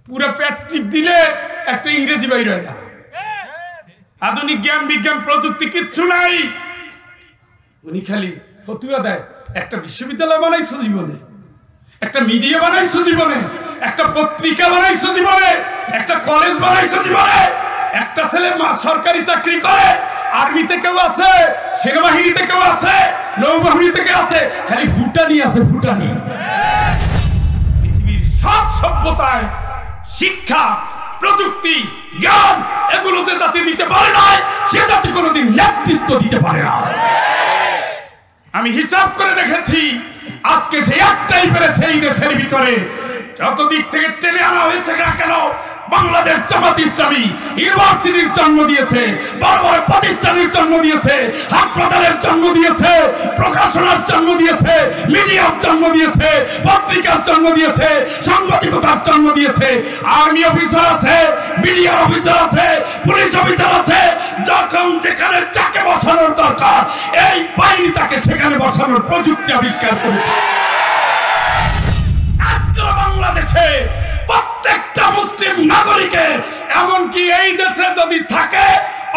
পুরো পেট টিপ দিলে একটা ইংরেজি বাইর হয় না। আধুনিক জ্ঞান বিজ্ঞান প্রযুক্তি কিচ্ছু নাই। উনি খালি ফতুয়া দেয়। একটা বিশ্ববিদ্যালয় বানাইছো জীবনে, একটা মিডিয়া বানাইছো জীবনে, একটা পত্রিকা বানাইছো জীবনে, একটা কলেজ বানাইছো জীবনে, একটা ছেলে সরকারি চাকরি করে, আর্মিতে কেউ আছে, সেনাবাহিনীতে কেউ আছে, নৌবাহিনীতে কেউ আছে, খালি ফুটানি আছে ফুটানি। পৃথিবীর সব সভ্যতায় শিক্ষা প্রযুক্তি জ্ঞান এগুলো যে জাতি দিতে পারে না, সে জাতি কোনোদিন নেতৃত্ব দিতে পারে না। আমি হিসাব করে দেখেছি, আজকে সে একটাই পেরেছে এই দেশের ভিতরে। যত দিক থেকে টেনে আনা হয়েছে না কেন, বাংলাদেশ জামাত ইসলামী ইউনিভার্সিটির জন্ম দিয়েছে, বড় বড় প্রতিষ্ঠানের জন্ম দিয়েছে, হাসপাতালের জন্ম দিয়েছে, প্রকাশনার জন্ম দিয়েছে, মিডিয়ার জন্ম দিয়েছে, পত্রিকার জন্ম দিয়েছে, সাংবাদিকতার জন্ম দিয়েছে। আর্মি অফিসার আছে, মিডিয়ার অফিসার আছে, পুলিশ অফিসার আছে। যখন যেখানে যাকে বসানোর দরকার, এই বাহিনী তাকে সেখানে বসানোর প্রযুক্তি আবিষ্কার করেছে। আজকে বাংলাদেশে প্রত্যেকটা মুসলিম নাগরিকের, এমনকি এই দেশে যদি থাকে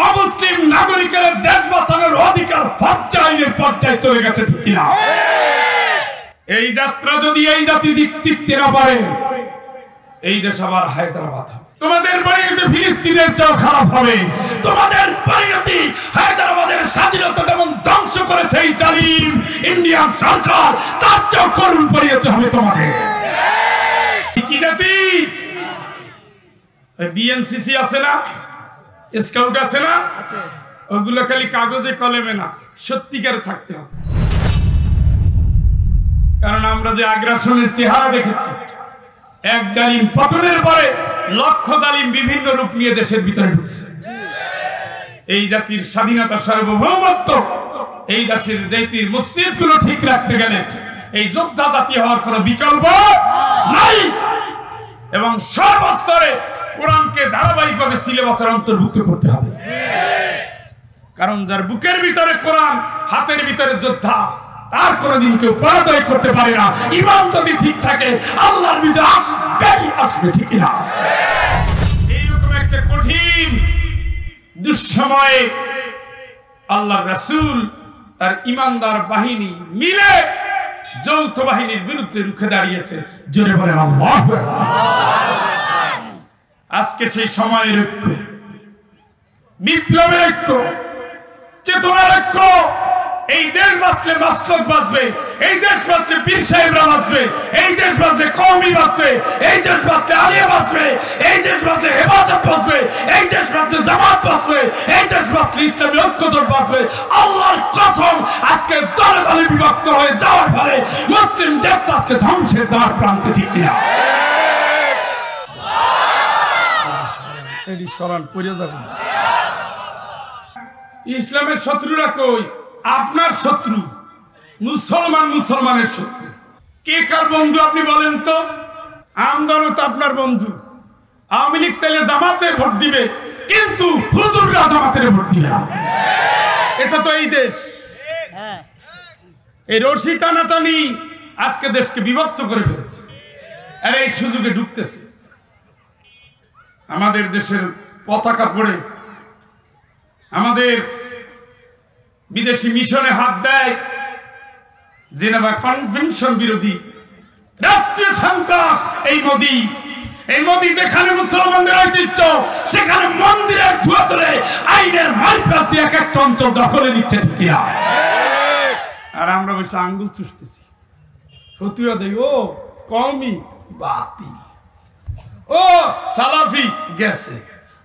অমুসলিম নাগরিকের দেশ বাঁচানোর অধিকার ফরজ আইনের পর্যায়ে চলে গেছে, ঠিক কিনা? এই যাত্রা যদি এই জাতি টিকতে না পারে, এই দেশ আবার হায়দ্রাবাদ হবে। তোমাদের পরিণতি ফিলিস্তিনের চেয়েও খারাপ হবে। তোমাদের পরিণতি হায়দ্রাবাদের স্বাধীনতা যেমন ধ্বংস করেছে এই জালিম ইন্ডিয়ান সরকার, তার চেয়েও করুণ পরিণতি হবে তোমাদের। কি জাতি? বিএনসিসি আছে না, স্কাউট আছে না, ওগুলো খালি কাগজে কলমে না, সত্যিকারে থাকতে হবে। কারণ আমরা যে আগ্রাসনের চেহারা দেখেছি, এক জালিম পতনের পরে লক্ষ জালিম বিভিন্ন রূপ নিয়ে দেশের ভিতরে ঢুকছে। এই জাতির স্বাধীনতা সার্বভৌমত্ব, এই দেশের জাতির মসজিদ গুলো ঠিক রাখতে গেলে এই যোদ্ধা জাতি হওয়ার কোন বিকল্প নাই। এবং সর্বস্তরে কোরআনকে ধারাবাহিকভাবে সিলেবাসের অন্তর্ভুক্ত করতে হবে। কারণ যার বুকের ভিতরে কোরআন, হাতের ভিতরে যোদ্ধা, তার কোনদিন কেউ পরাজয় করতে পারে না। ঈমান যদি ঠিক থাকে, আল্লাহর বিজয় আসবেই আসবে, ঠিক না? এইরকম একটা কঠিন দুঃসময়ে আল্লাহর রাসূল তার ঈমানদার বাহিনী মিলে যৌথ বাহিনীর বিরুদ্ধে রুখে দাঁড়িয়েছে। জোরে বলেন আল্লাহু আকবার। আজকে সেই সময়ের ঐক্য, বিপ্লবের ঐক্য, চেতনার ঐক্য। এই দেশ বাঁচলে মাসলক বাঁচবে, এই দেশ বাঁচলে পীর সাহেবরা বাঁচবে, এই দেশ বাঁচলে কওমি বাঁচবে, এই দেশ বাঁচলে আলিয়া বাঁচবে, এই দেশ বাঁচলে হেফাজত বাঁচবে, এই দেশ বাঁচলে জামাত বাঁচবে, এই দেশ বাঁচলে ইসলামী ঐক্যজোট বাঁচবে। আল্লাহর কসম, আজকে দলে দলে বিভক্ত হয়ে যাওয়ার ফলে মুসলিম দেশটা আজকে ধ্বংসের দ্বার প্রান্তে, ঠিক কিনা? ইসলামের শত্রুরা কই? আপনার শত্রু মুসলমান, মুসলমানের শত্রু। কে কার বন্ধু আপনি বলেন তো? আমজনতা আপনার বন্ধু। আওয়ামী লীগ চাইলে জামাতে ভোট দিবে, কিন্তু হুজুররা জামাতের ভোট দিবে না। এটা তো এই দেশ। এই রশি টানাটানি আজকে দেশকে বিভক্ত করে ফেলেছে, আর এই সুযোগে ঢুকতেছে। আমাদের দেশের পতাকা পড়ে আমাদের বিদেশি মিশনে হাত দেয়, জেনেভা কনভেনশন বিরোধী রাষ্ট্রীয় সন্ত্রাস এই মোদি। এই মোদি যেখানে মুসলমানদের ঐতিহ্য, সেখানে মন্দিরের ধুয়া তুলে আইনের মাইপাস দিয়ে এক একটা অঞ্চল দখলে নিচ্ছে, ঠিক কিনা? আর আমরা বসে আঙ্গুল চুষতেছি, ফতুয়া দেই, ও কওমি বাতিল, ও সালাফি গেছে,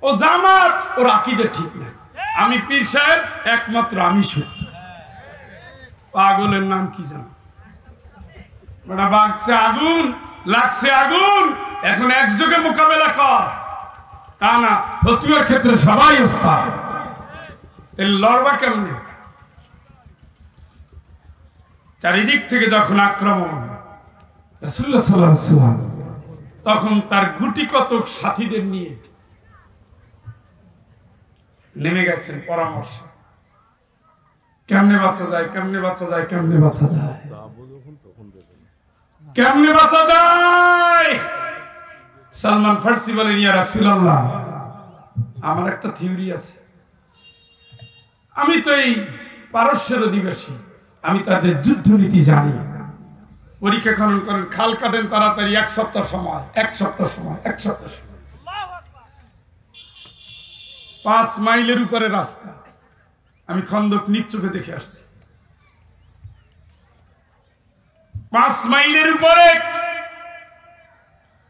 ও জামাত, ওর আকীদা ঠিক নাই, আমি পীর সাহেব, একমাত্র আমি সত্য। পাগলের নাম কি জানো? বাগছে আগুন, লাগছে আগুন, এখন একযোগে মোকাবেলা কর। তা না, ফতুয়ার ক্ষেত্রে সবাই ওস্তাদ। লড়বা কেমনে? চারিদিক থেকে যখন আক্রমণ, রাসূলুল্লাহ সাল্লাল্লাহু আলাইহি ওয়াসাল্লাম তখন তার গুটি কতক সাথীদের নিয়ে নেমে গেছেন পরামর্শ, কেমনে বাঁচা যায়, কেমনে বাঁচা যায়, কেমনে বাঁচা যায়, কেমনে বাঁচা যায়। সালমান ফার্সি বলেন, ইয়া রাসূলুল্লাহ, আমার একটা থিওরি আছে। আমি তো এই পারস্যের অধিবাসী, আমি তাদের যুদ্ধ নীতি জানি। পরীক্ষা খনন করেন, খাল কাটেন তাড়াতাড়ি, 1 সপ্তাহ সময়, 1 সপ্তাহ সময়, 1 সপ্তাহ সময়। 5 মাইলের উপরে রাস্তা, আমি খন্দক নিজ চোখে দেখে আসছি। 5 মাইলের উপরে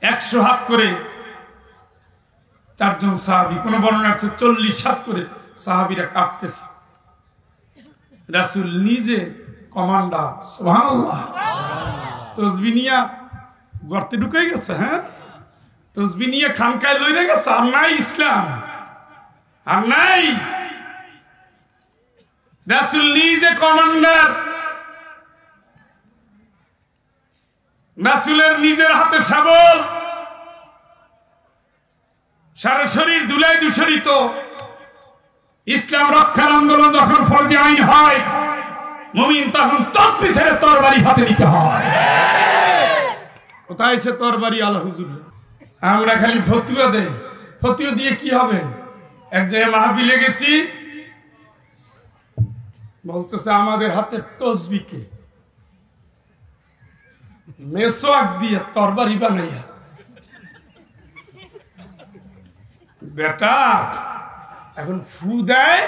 100 হাত করে 4 জন সাহাবী, কোন বর্ণনা আছে 40 হাত করে সাহাবীরা কাঁপতেছে। রাসূল নিজে কমান্ডার, সুবহানাল্লাহ। তসবিহ নিয়া গর্তে ঢুকে গেছে, হ্যাঁ, তসবিহ নিয়ে খানকায় লইরে গেছে। আর নাই ইসলাম, আর নাই। রাসূল নিজে কমান্ডার, রাসূলের নিজের হাতে শাবল, সারা শরীর ধুলায় দূষরিত। ইসলাম রক্ষার আন্দোলন যখন ফরজে আইন হয়, মুমিন তখন তাসবিহ ছেড়ে তরবারি হাতে নিতে হয়। কোথায় সে তরবারি? আল্লাহ হুজুর। আমরা খালি ফতুয়া দেই, ফতুয়া দিয়ে কি হবে? এক জায়গায় মাহফিলে গেছি, বলতেছে আমাদের হাতের তসবিহকে মেসওয়াক দিয়ে তরবারি বানাইয়া। বেটা এখন ফু দেয়,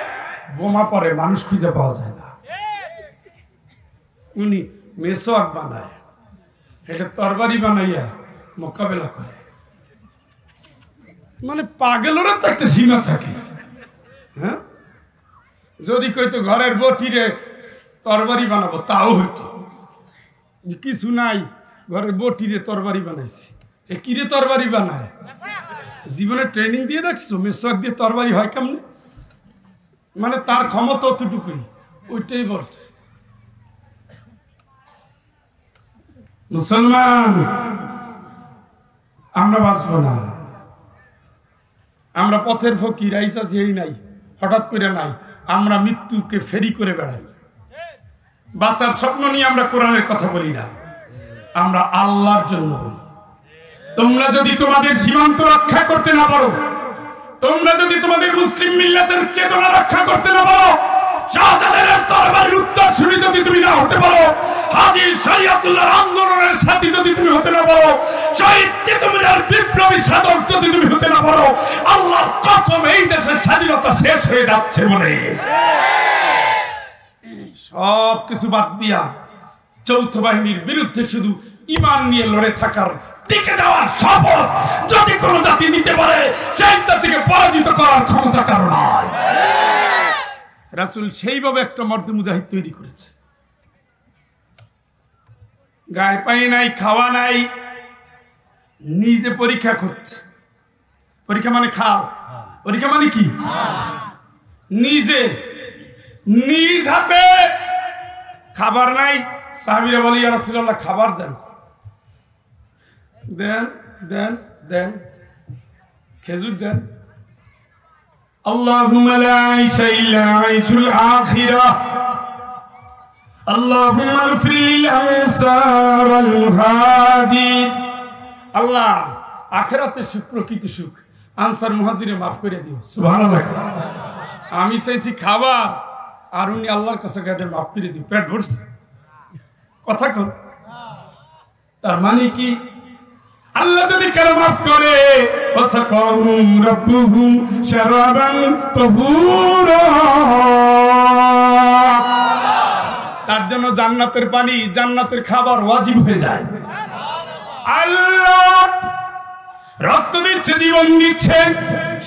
বোমা পড়ে, মানুষ খুঁজে পাওয়া যায় না। উনি মেসওয়াক বানায়, এটা তরবারি বানাইয়া মোকাবেলা করে। মানে পাগলেরও তো একটা সীমা থাকে, হ্যাঁ। যদি কইতো ঘরের বটিরে তরবারি বানাবো, তাও হইতো। কিছু নাই, ঘরের বটিরে তরবারি বানাইছি। এ কিরে তরবারি বানায়? জীবনে ট্রেনিং দিয়ে দেখছো মেসওয়াক দিয়ে তরবারি হয় কেমনে? মানে তার ক্ষমতা অতটুকুই, ওইটাই বলছে। মুসলমান আমরা বাঁচবো না, আমরা পথের ফকির, আইসাছি এই নাই, হঠাৎ করে নাই। আমরা মৃত্যুকে ফেরি করে বেড়াই। বাঁচার স্বপ্ন নিয়ে আমরা কোরআনের কথা বলি না, আমরা আল্লাহর জন্য বলি। তোমরা যদি তোমাদের সীমান্ত রক্ষা করতে না পারো, তোমরা যদি তোমাদের মুসলিম মিল্লাতের চেতনা রক্ষা করতে না পারো, শাহজালালের তরবারির উত্তরসূরি যদি তুমি না হতে পারো, হাজী শরীয়তুল্লাহর আন্দোলনের সাথী যদি তুমি হতে না পারো, শহীদ তিতুমিরের বিপ্লবী সাধক যদি তুমি হতে না পারো, আল্লাহর কসম এই দেশের স্বাধীনতা শেষ হয়ে যাচ্ছে মনে। সব কিছু বাদ দিয়া যৌথ বাহিনীর বিরুদ্ধে শুধু ঈমান নিয়ে লড়ে থাকার, টিকে যাওয়ার শপথ যদি কোন জাতি নিতে পারে, সেই জাতিকে পরাজিত করার ক্ষমতা কারো নাই। রাসূল সেইভাবে একটা মর্দে মুজাহিদ তৈরি করেছে। গায়ে পাই নাই, খাওয়া নাই, নিজে পরীক্ষা করছে। পরীক্ষা মানে খাও, পরীক্ষা মানে কি? নিজে নিজ হাতে খাবার নাই। সাহাবীরা বলে, ইয়া রাসূলুল্লাহ খাবার দেন, দেন দেন দেন, খেজুর দেন। আল্লাহুম্মা লা আইশা ইল্লা আইশুল আখিরাহ, আল্লাহুম্মা ইগফির লিল আনসার ওয়াল মুহাজির। আল্লাহ আখিরাতের সুখ, প্রকৃত সুখ আনসার মুহাজিরে মাফ করে দিও। সুবহানাল্লাহ। আমি চাইছি খাবার, আর উনি আল্লাহর কাছে গাদের মাফ করে দিও, পেট ভরছে। কথা কোন? তার মানে কি? আল্লাহ যদি কারো মাফ করে, ওয়াসাকাহুম রাব্বুহুম শারাবান তাহুরা, তার জন্য জান্নাতের পানি, জান্নাতের খাবার ওয়াজিব হয়ে যায়। আল্লাহ রক্ত দিচ্ছে, জীবন দিচ্ছে,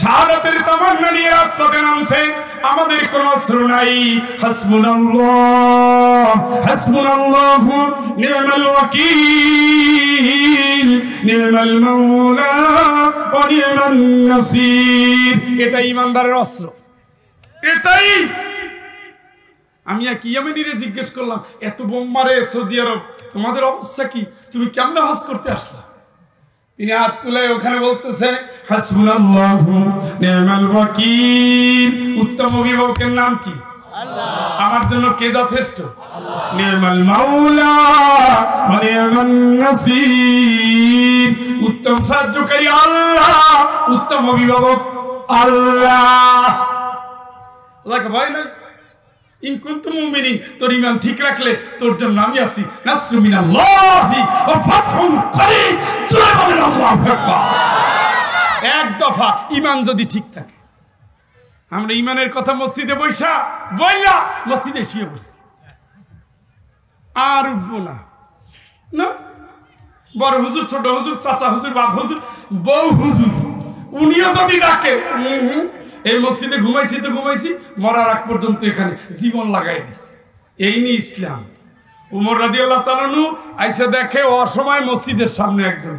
শাহাদাতের তামান্না নিয়ে রাজপথে নামছে। আমাদের কোনো অস্ত্র নাই। হাসবুনাল্লাহ হাসবুনাল্লাহু নি'মাল ওয়াকিল নি'মাল মাওলা ওয়া নি'মান নাসির। এটাই ইমানদারের অস্ত্র, এটাই। আমি এক ইয়েমেনিরে জিজ্ঞেস করলাম, এত বোম মারে সৌদি আরব, তোমাদের অবস্থা কি? তুমি কেমনে হজ করতে আসলা? তিনি হাত তুলে ওখানে বলতেছে, হাসবুনাল্লাহু নি'মাল ওয়াকিল। উত্তম অভিভাবকের নাম কি? আল্লাহ। আমার জন্য কে যথেষ্ট? আল্লাহ। নি'মাল মাওলা ওয়া নি'মান নাসির। উত্তম সাহায্যকারী আল্লাহ, উত্তম অভিভাবক আল্লাহ। আল্লাহকে ভয় নাই? ইন কুনতুম মুমিনিন, তোর ঈমান ঠিক রাখলে তোর জন্য আমি আছি। নাসরু মিনাল্লাহি ওয়া ফাতহুন করিব। জোরে বলেন আল্লাহু আকবার। এক দফা ঈমান যদি ঠিক থাকে, আমরা ঈমানের কথা মসজিদে বইলা মসজিদে শুয়ে বসছি, আর উঠবো না। না, বড় হুজুর, ছোট হুজুর, চাচা হুজুর, বাপ হুজুর, বউ হুজুর, উনিও যদি ডাকে, এই মসজিদে ঘুমাইছি তো ঘুমাইছি, মরার আগ পর্যন্ত এখানে জীবন লাগাই দিছি। এই নিয়ে ইসলাম। উমর রাদিয়াল্লাহু তাআলা আনহু আইসা দেখে অসময় মসজিদের সামনে একজন,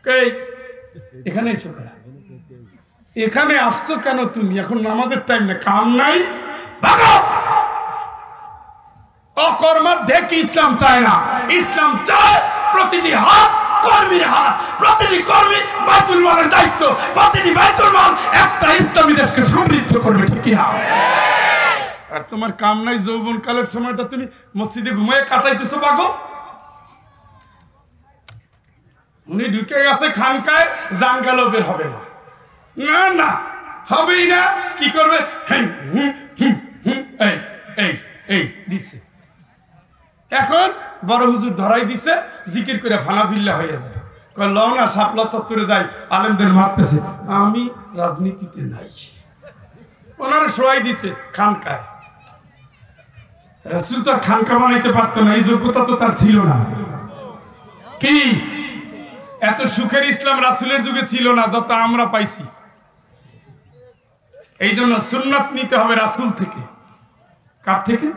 এই এখানে এসো, এখানে আসছো কেন তুমি? এখন নামাজের টাইম না, কাম নাই, ভাগো। অকর্মার ঢেকে ইসলাম চায় না। ইসলাম চায় প্রতিটি হাত কর্মীর হাত, প্রতিটি কর্মী বাইতুল মালের দায়িত্ব, প্রতিটি বাইতুল মাল একটা ইসলামী দেশকে সমৃদ্ধ করবে, ঠিক কিনা? আর তোমার কাম নাই, যৌবন কালের সময়টা তুমি মসজিদে ঘুমিয়ে কাটাইতেছো পাগল। উনি ঢুকে গেছে খানকায়, জান গেল বের হবে না। না না, হবেই না। কি করবে? এই দিছে। এখন বড় হুজুর ধরাই দিছে, জিকির করে ফানাফিল্লা হয়ে যায়। লও না, শাপলা চত্বরে যাই, আলেমদের মারতেছে। আমি রাজনীতিতে নাই। ওনারা সবাই দিছে খানকায়। রাসূল তো আর খানকা বানাইতে পারতো না, এই যোগ্যতা তো তার ছিল না। কি এত সুখের ইসলাম রাসূলের যুগে ছিল না যত আমরা পাইছি। এই জন্য সুন্নাত নিতে হবে রাসূল থেকে। কার থেকে?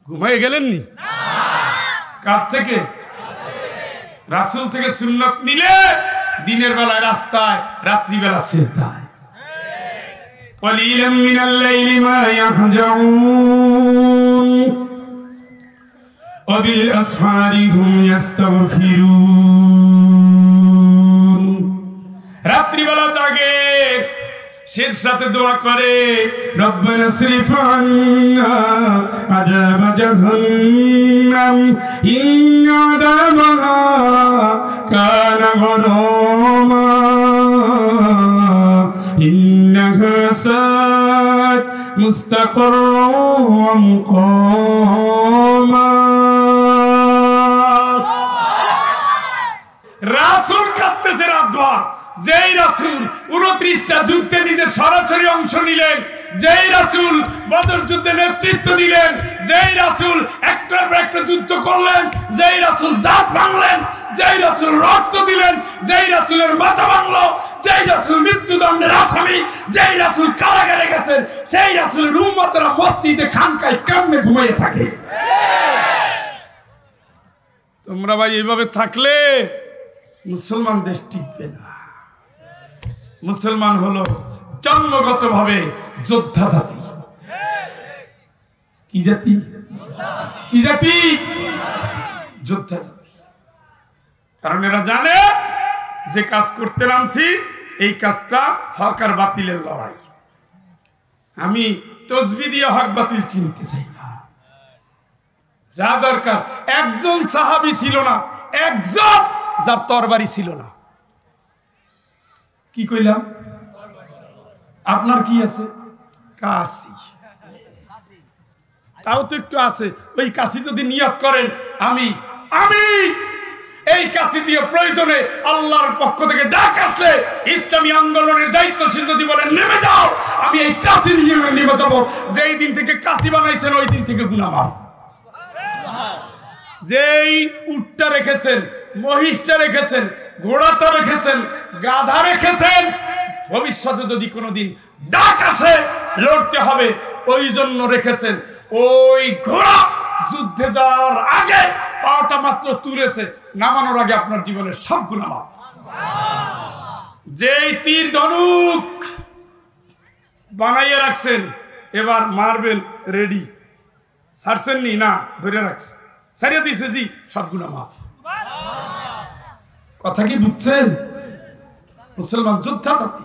ঘুমাই গেলেননি? কার থেকে? রাসূল থেকে সুন্নাত নিলে দিনের বেলায় রাস্তায়, রাত্রিবেলা সিজদায়। ওয়ালিলাম মিনাল লাইলি মা ইয়াহজাউন ওয়া বিল আসহারি হুম ইস্তাগফিরুন। রাত্রিবেলা জাগে, শের সাথে দোয়া করে, রব্বানা সরিফ আন্না আযাব জাহান্নাম ইন্না আযাবাহা কানা গরামা ইন্নাহা সাআত মুস্তাকাররান ওয়া মুকামা। রাসূল কাঁদতেছে রাতভর। যেই রাসূল 29টা যুদ্ধে নিজে সরাসরি অংশ নিলেন, যেই রাসূল বদর যুদ্ধে নেতৃত্ব দিলেন, যেই রাসূল একটার পর একটা যুদ্ধ করলেন, যেই রাসূল দাঁত ভাঙলেন, যেই রাসূল রক্ত দিলেন, যেই রাসূলের মাথা ভাঙলো, যেই রাসূল মৃত্যুদণ্ডের আসামি, যেই রাসূল কারাগারে গেছেন, সেই রাসূলের উম্মতরা মসজিদে খানকায় কেমনে ঘুমিয়ে থাকে? তোমরা ভাই এইভাবে থাকলে মুসলমান দেশ টিকবে না। মুসলমান হলো জন্মগতভাবে যোদ্ধা জাতি। কি জাতি? কি জাতি? যোদ্ধা জাতি। কারণ এরা জানে যে কাজ করতে নামছি, এই কাজটা হক আর বাতিলের লড়াই। আমি তসবিহ দিয়ে হক বাতিল চিনতে চাই না। যা দরকার, একজন সাহাবী ছিল না, একজন যার তরবারি ছিল না। কি কইলাম? আপনার কি আছে? কাশি। তাও তো একটু আছে। ওই কাশি যদি নিয়ত করেন, আমি এই কাশি দিয়ে প্রয়োজনে আল্লাহর পক্ষ থেকে ডাক আসলে, ইসলামী আন্দোলনের দায়িত্বশীল যদি বলেন নেমে যাও, আমি এই কাশি নিয়ে নেমে যাবো। যেই দিন থেকে কাশি বানাইছেন ওই দিন থেকে গুনাহ মাফ। যেই উটটা রেখেছেন, মহিষটা রেখেছেন, ঘোড়াটা রেখেছেন, গাধা রেখেছেন, ভবিষ্যতে যদি কোনোদিন ডাক আসে লড়তে হবে, ওই জন্য রেখেছেন। ওই ঘোড়া যুদ্ধে যাওয়ার আগে পাটা মাত্র তুলেছে, নামানোর আগে আপনার জীবনের সব গুনাহ মাফ। যেই তীর ধনুক বানাইয়ে রাখছেন, এবার মারবেন রেডি, ছাড়ছেননি না, ধরে রাখছে, ছাড়িয়ে দিয়েছে, জি, সব গুনাহ মাফ। কথা কি বুঝছেন? মুসলমান যোদ্ধা জাতি।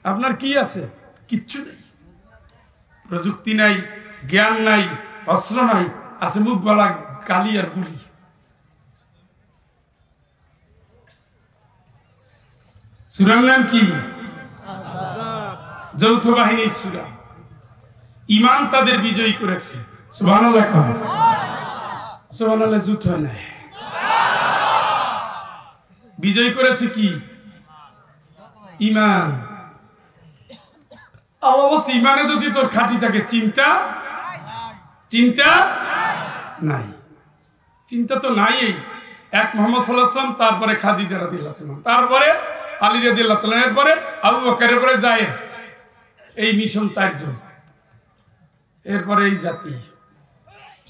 আপনার কি আছে? কিচ্ছু নেই। প্রযুক্তি নাই, জ্ঞান নাই, অস্ত্র নাই, আছে মুখ গলা গালি আর গুলি। সূরার নাম কি? যৌথ বাহিনীর সূরা। ঈমান তাদের বিজয়ী করেছে। সুবহানাল্লাহ। সুবহানাল্লাহ যুদ্ধ হয় না, বিজয় করেছে কি? ঈমান। আল্লাহ বলছে ঈমানে যদি তোর খাঁটি থাকে চিন্তা নাই। চিন্তা তো নাই। এক মুহাম্মদ সাল্লাল্লাহু আলাইহি ওয়াসাল্লাম, তারপরে খাদিজা রাদিয়াল্লাহু তাআলা, তারপরে আলী রাদিয়াল্লাহু তাআলা, এরপরে আবু বকরের পরে যায়েদ। এই মিশন 4 জন। এরপরে এই জাতি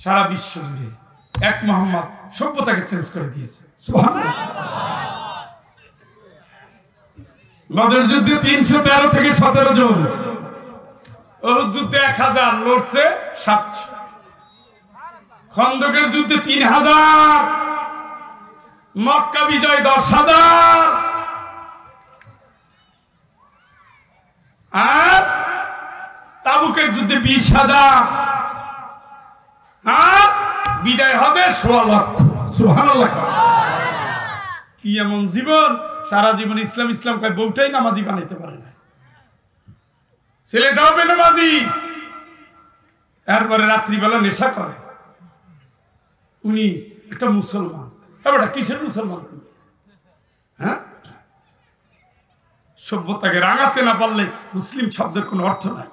সারা বিশ্ব জুড়ে এক মুহাম্মদ সভ্যতাকে চেঞ্জ করে দিয়েছে। সুবহানাল্লাহ। বদর যুদ্ধে 313 থেকে 17 জন, উহুদ যুদ্ধে 1000, লড়ছে 700, খন্দকের যুদ্ধে 3000, মক্কা বিজয় 10,000, আর তাবুকের যুদ্ধে 20,000, আর বিদায় হজে 16 লক্ষ। সুবহানাল্লাহ। কি এমন জীবন! সারা জীবন ইসলাম ইসলাম কয়, বউটাই নামাজি বানাইতে পারে না, ছেলেটাও বেনামাজি, এরপরে রাত্রিবেলা নেশা করে। উনি একটা মুসলমান। এবার কিসের মুসলমান তুমি? হ্যাঁ, সভ্যতাকে রাঙাতে না পারলে মুসলিম শব্দের কোনো অর্থ নাই।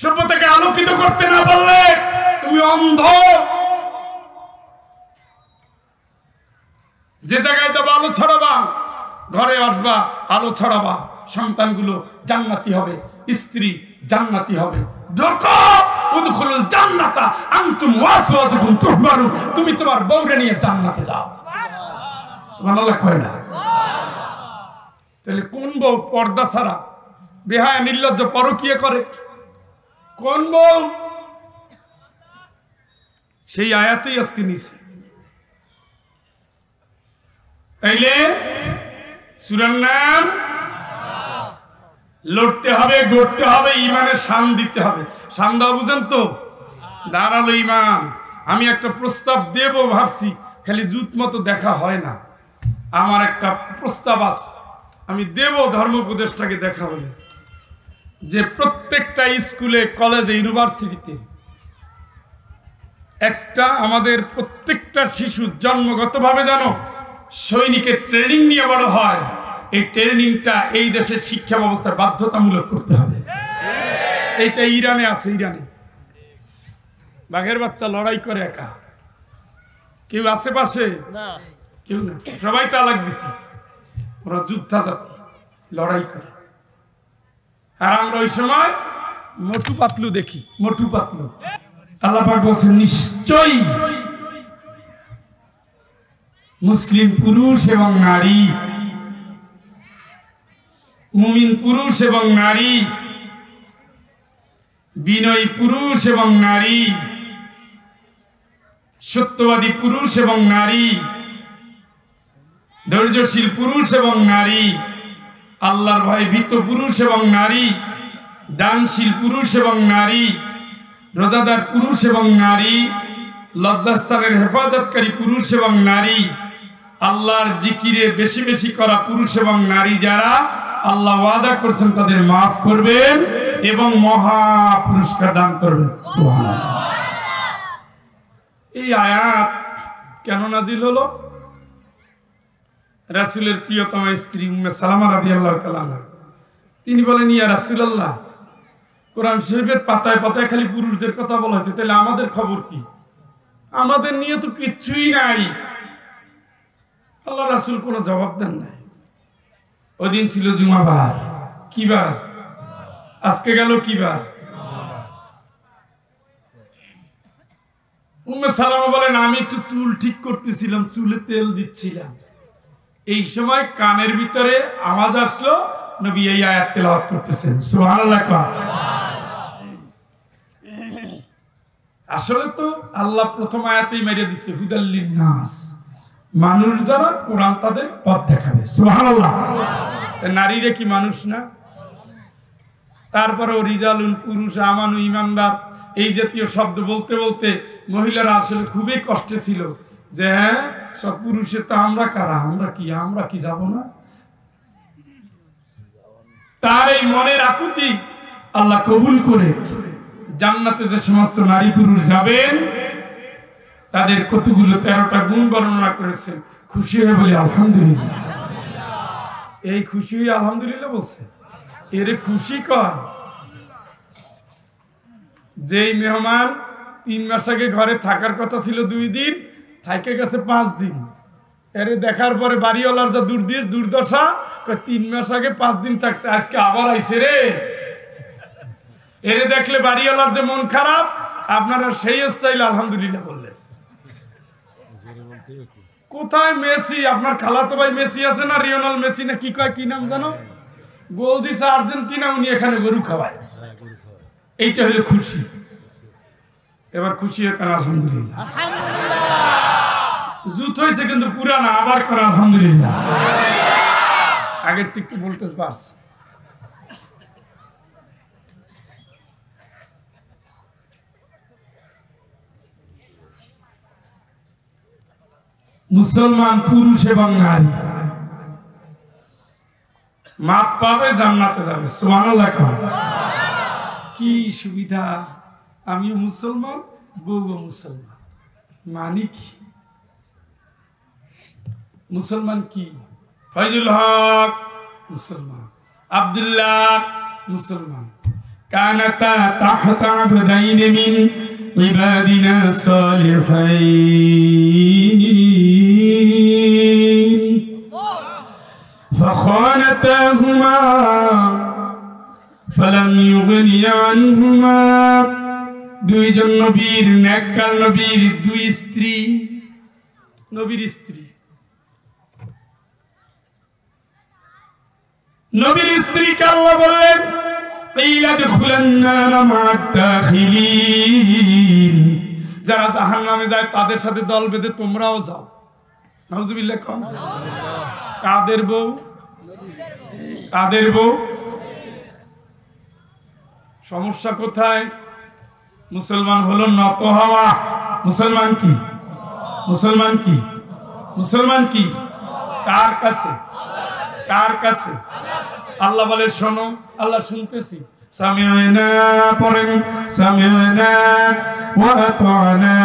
সভ্যতাকে আলোকিত করতে না পারলে তুমি অন্ধ। যে জায়গায় যাবা আলো ছড়াবা, ঘরে আসবা আলো ছড়াবা, সন্তানগুলো জান্নাতি হবে, স্ত্রী জান্নাতি হবে। তুমি তোমার বউরে নিয়ে জান্নাতে যাও। সুবহানাল্লাহ কয় না? তাহলে কোন বউ পর্দা ছাড়া বেহায়া নির্লজ্জ পরকীয়া করে? কোন বউ? সেই আয়াতেই আজকে নিছে। তাইলে সূরার নাম লড়তে হবে, গড়তে হবে, ঈমানের শান দিতে হবে। শান দাও বুঝেন তো? দাঁড়ালো ঈমান। আমি একটা প্রস্তাব দেব ভাবছি, খালি জুত মতো দেখা হয় না। আমার একটা প্রস্তাব আছে, আমি দেব ধর্ম উপদেষ্টাকে দেখা হলে, যে প্রত্যেকটা স্কুলে, কলেজে, ইউনিভার্সিটিতে একটা আমাদের প্রত্যেকটা শিশু জন্মগতভাবে যেন সৈনিকের ট্রেনিং নিয়ে বড় হয়। এই ট্রেনিংটা এই দেশের শিক্ষা ব্যবস্থার বাধ্যতামূলক করতে হবে। এইটা ইরানে আছে। ইরানে বাঘের বাচ্চা লড়াই করে একা, কেউ আশেপাশে কেউ না, সবাই তালাক দিছে। ওরা যোদ্ধা জাতি, লড়াই করে। আর আমরা ওই সময় মোটু পাতলু দেখি, মোটু পাতলু। আল্লাহ পাক বলছেন, নিশ্চয়ই মুসলিম পুরুষ এবং নারী, মুমিন পুরুষ এবং নারী, বিনয়ী পুরুষ এবং নারী, সত্যবাদী পুরুষ এবং নারী, ধৈর্যশীল পুরুষ এবং নারী, আল্লাহর ভয়ে ভীত পুরুষ এবং নারী, দানশীল পুরুষ এবং নারী, রোজাদার পুরুষ এবং নারী, লজ্জাস্থানের হেফাজতকারী পুরুষ এবং নারী, আল্লাহর জিকিরে বেশি বেশি করা পুরুষ এবং নারী, যারা আল্লাহ ওয়াদা করছেন তাদের মাফ করবেন এবং মহা পুরস্কার দান করবেন। সুবহানাল্লাহ। এই আয়াত কেন নাজিল হলো? রাসূলের প্রিয়তমা স্ত্রী উম্মে সালামা রাদিয়াল্লাহু তাআলা আনহা, তিনি বলেন, ইয়া রাসূলুল্লাহ, কোরআন শরীফের পাতায় পাতায় খালি পুরুষদের কথা বলা হয়েছে, তাহলে আমাদের খবর কি? আমাদের নিয়ে তো কিচ্ছুই নাই। আল্লাহ রাসূল কোনো জবাব দেন নাই। ওই দিন ছিল জুমাবার। কি বার? আজকে গেল কি বার? উম্মে সালামা বলেন, আমি একটু চুল ঠিক করতেছিলাম, চুলে তেল দিচ্ছিলাম। এই সময় কানের ভিতরে আওয়াজ আসলো, নবী এই আয়াত তেলাওয়াত করতেছেন। সুবহানাল্লাহ। আসলে তো আল্লাহ প্রথম আয়াতেই মেরে দিছে, হুদাল লিন্নাস, মানুষ যারা কোরআন তাদের পথ দেখাবে। সুবহানাল্লাহ। নারীরা কি মানুষ না? তারপরেও রিজালুন, পুরুষ, আমানু, ইমানদার, এই জাতীয় শব্দ বলতে বলতে মহিলারা আসলে খুবই কষ্টে ছিল, যে হ্যাঁ সব পুরুষে তো আমরা কারা, আমরা কি যাব না? তার এই মনের আকুতি আল্লাহ কবুল করে জান্নাতে যে সমস্ত নারী পুরুষ যাবেন তাদের কতগুলো 13টা গুণ বর্ণনা করেছেন। খুশি হয়ে বলি আলহামদুলিল্লাহ। এই খুশি হয়ে আলহামদুলিল্লাহ বলছে, এর খুশি কর যেই মেহমান 3 মাস আগে ঘরে থাকার কথা ছিল 2 দিন, থাকে গেছে 5 দিন। এর দেখার পরে বাড়িওয়ালার যা দুর্দশা, 3 মাস আগে 5 দিন থাকছে, আজকে আবার আইছে রে। এর দেখলে বাড়িওয়ালার যে মন খারাপ, আপনারা সেই স্টাইল আলহামদুলিল্লাহ বললেন। কোথায় মেসি? আপনার খালাতো ভাই মেসি আছে না, লিওনেল মেসি না কি কয়, কি নাম জানো, গোল দিছে আর্জেন্টিনা, উনি এখানে গরু খাওয়ায়। এইটা হলো খুশি। এবার খুশি কেন আলহামদুলিল্লাহ। জুত হয়েছে কিন্তু পুরানা, আবার করে আলহামদুলিল্লাহ। আগের চেয়ে একটু ভোল্টেজ বাস। মুসলমান পুরুষ এবং নারী মাপ পাবে, জান্নাতে যাবে। সুবহানাল্লাহ। কি সুবিধা! আমিও মুসলমান, বউও মুসলমান। মানে কি মুসলমান? কি ফয়জুল হক মুসলমান, আব্দুল্লাহ মুসলমান। কানাতা তাহতা আবদাইন মিন ইবাদিনা সালিহাইন فخانتاهما فلم يغنيا عنهما। দুইজন নবীর, নেককার নবীর 2 স্ত্রী, নবীর স্ত্রী, নবীর স্ত্রীকে আল্লাহ বললেন কিলা দুখুলান নার মা'আদ দাখিলিন, যারা জাহান্নামে যায় তাদের সাথে দল বেঁধে তোমরাও যাও। নাউজুবিল্লাহ। কাদের বউ? কাদের বউ? সমস্যা কোথায়? মুসলমান হলো নত হওয়া। মুসলমান কি? মুসলমান কি? মুসলমান কি? কার কাছে? কার কাছে? আল্লাহ বলে শোনো, আল্লাহ শুনতেছি। সামি'না পড়েন, সামি'না ওয়া আতা'না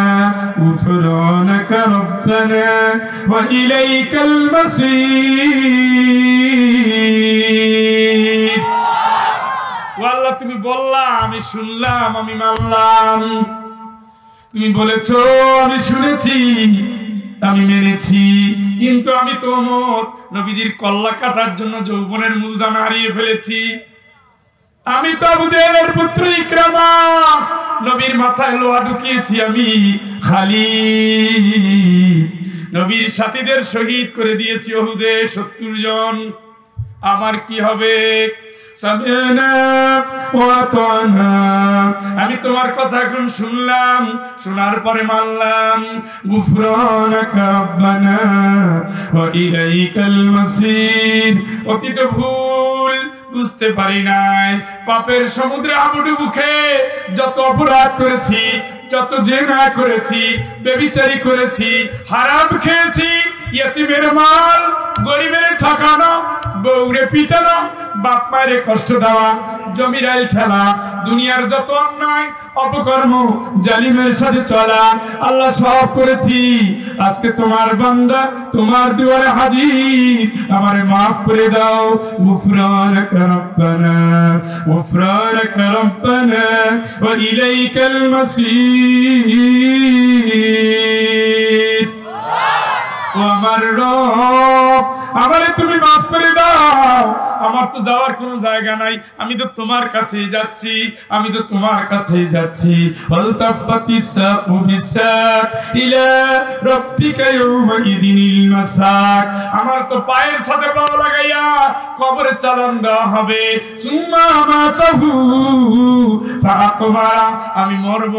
গুফরানাকা রাব্বানা ওয়া ইলাইকাল মাসীর। ও আল্লাহ, তুমি বললা, আমি শুনলাম, আমি মানলাম। তুমি বলেছো, আমি শুনেছি, আমি মেনেছি। কিন্তু আমি তো নবীজির কল্লা কাটার জন্য যৌবনের মূলধন হারিয়ে ফেলেছি। আমি তো আবু জাহেলের পুত্র ইকরামা, নবীর মাথায় লোহা ঢুকিয়েছি আমি খালিদ। নবীর সাথীদের শহীদ করে দিয়েছি উহুদে 70 জন। আমার কি হবে? আমি তোমার কথা এখন শুনলাম, শোনার পরে মানলাম। গুফরানাকা রাব্বানা ওয়া ইলাইকাল মাসীর। অতীত ভুল বুঝতে পারি নাই, পাপের সমুদ্রে হাবুডুবু খেয়ে যত অপরাধ করেছি, যত জিনা করেছি, ব্যভিচারী করেছি, হারাম খেয়েছি, ইয়েতিমের মাল, গরিবের ঠকানো, বউরে পিটানো, বাপ মায়ের কষ্ট দেওয়া, জমির আইল ঠেলা, দুনিয়ার যত অন্যায় অপকর্ম, জালিমের সাথে চলা, আল্লাহ সব করেছি। আজকে তোমার বান্দা তোমার দুয়ারে হাজির, আমারে মাফ করে দাও। গুফরানাকা রাব্বানা, গুফরানাকা রাব্বানা ওয়া ইলাইকাল মাসীর। ও আমার রব, আমারে তুমি মাফ করে দাও। আমার তো যাওয়ার কোনো জায়গা নাই, আমি তো তোমার কাছেই যাচ্ছি, আমি তো তোমার কাছেই যাচ্ছি। ওয়ালতাফাতিস সাকু বিসাক ইলা রাব্বিকা ইয়াউমাইযিনিল মাসাক। আমার তো পায়ের সাথে পা লাগাইয়া কবরে চালান দেওয়া হবে। সুম্মা মাতাহু ফাআকবারা, আমি মরব,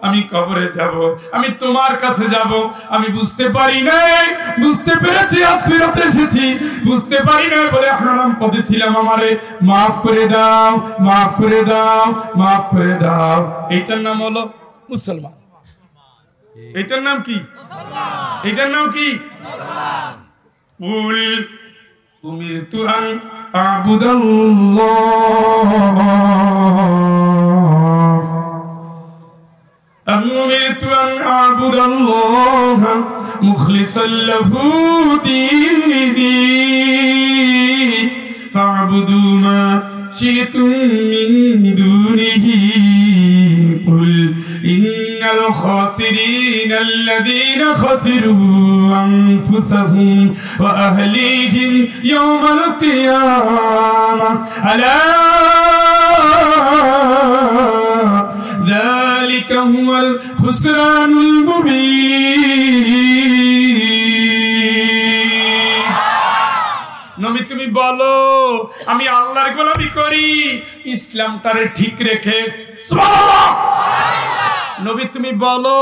আমি কবরে যাব, আমি তোমার কাছে যাব। আমি বুঝতে পারি নাই, বুঝতে পেরেছি আসফিরাতে এসেছি, বুঝতে পারি না বলে হারাম পথে ছিলাম, আমারে মাফ করে দাও, মাফ করে দাও, মাফ করে দাও। এইটার নাম হলো মুসলমান। এইটার নাম কি? এটার নাম কি? উল উমিরতু আন আ'বুদাল্লাহ أمرت أن أعبد الله مخلصا له ديني فاعبدوا ما شئتم من دونه قل إن الخاسرين الذين خسروا أنفسهم وأهليهم يوم القيامة ألا ذلك هو الخسران المبين নবী তুমি বলো আমি আল্লাহর গোলামি করি ইসলামটারে ঠিক রেখে সুবহানাল্লাহ নবী তুমি বলো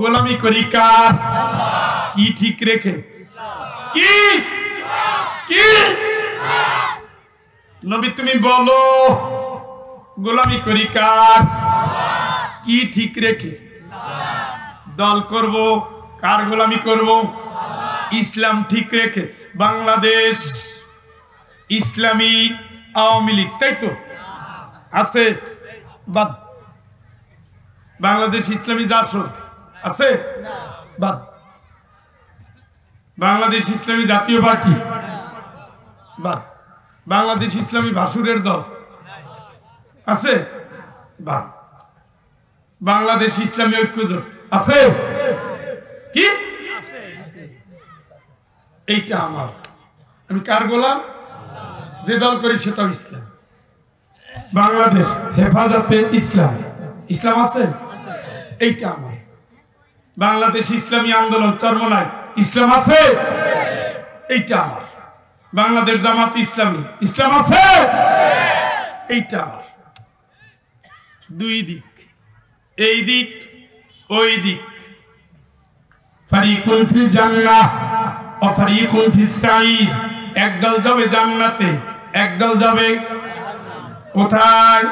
গোলামি করি কার কি ঠিক রেখে কি কি নবী তুমি বলো গোলামি করি কার কি ঠিক রেখে দল করব কার গোলামি করব ইসলাম ঠিক রেখে বাংলাদেশ ইসলামী আওয়ামী লীগ তাই তো আছে বাদ বাংলাদেশ ইসলামী জাসদ আছে বাদ বাংলাদেশ ইসলামী জাতীয় পার্টি বাদ বাংলাদেশ ইসলামী ভাসুরের দল আছে বাদ বাংলাদেশ ইসলামী ঐক্যজোট আছে কি এইটা আমার আমি কার গোলাম যে দল করি সেটাও ইসলাম বাংলাদেশ হেফাজতে ইসলাম ইসলাম আছে এইটা আমার বাংলাদেশ ইসলামী আন্দোলন চরমনাই ইসলাম আছে এইটা আমার বাংলাদেশ জামাত ইসলামী ইসলাম আছে এইটা আমার দুই দিক এই দিক ওই দিক ফারিকুন ফিল জান্নাহ ওয়া ফারিকুন ফিস সাঈদ একদল যাবে জান্নাতে একদল যাবে কোথায়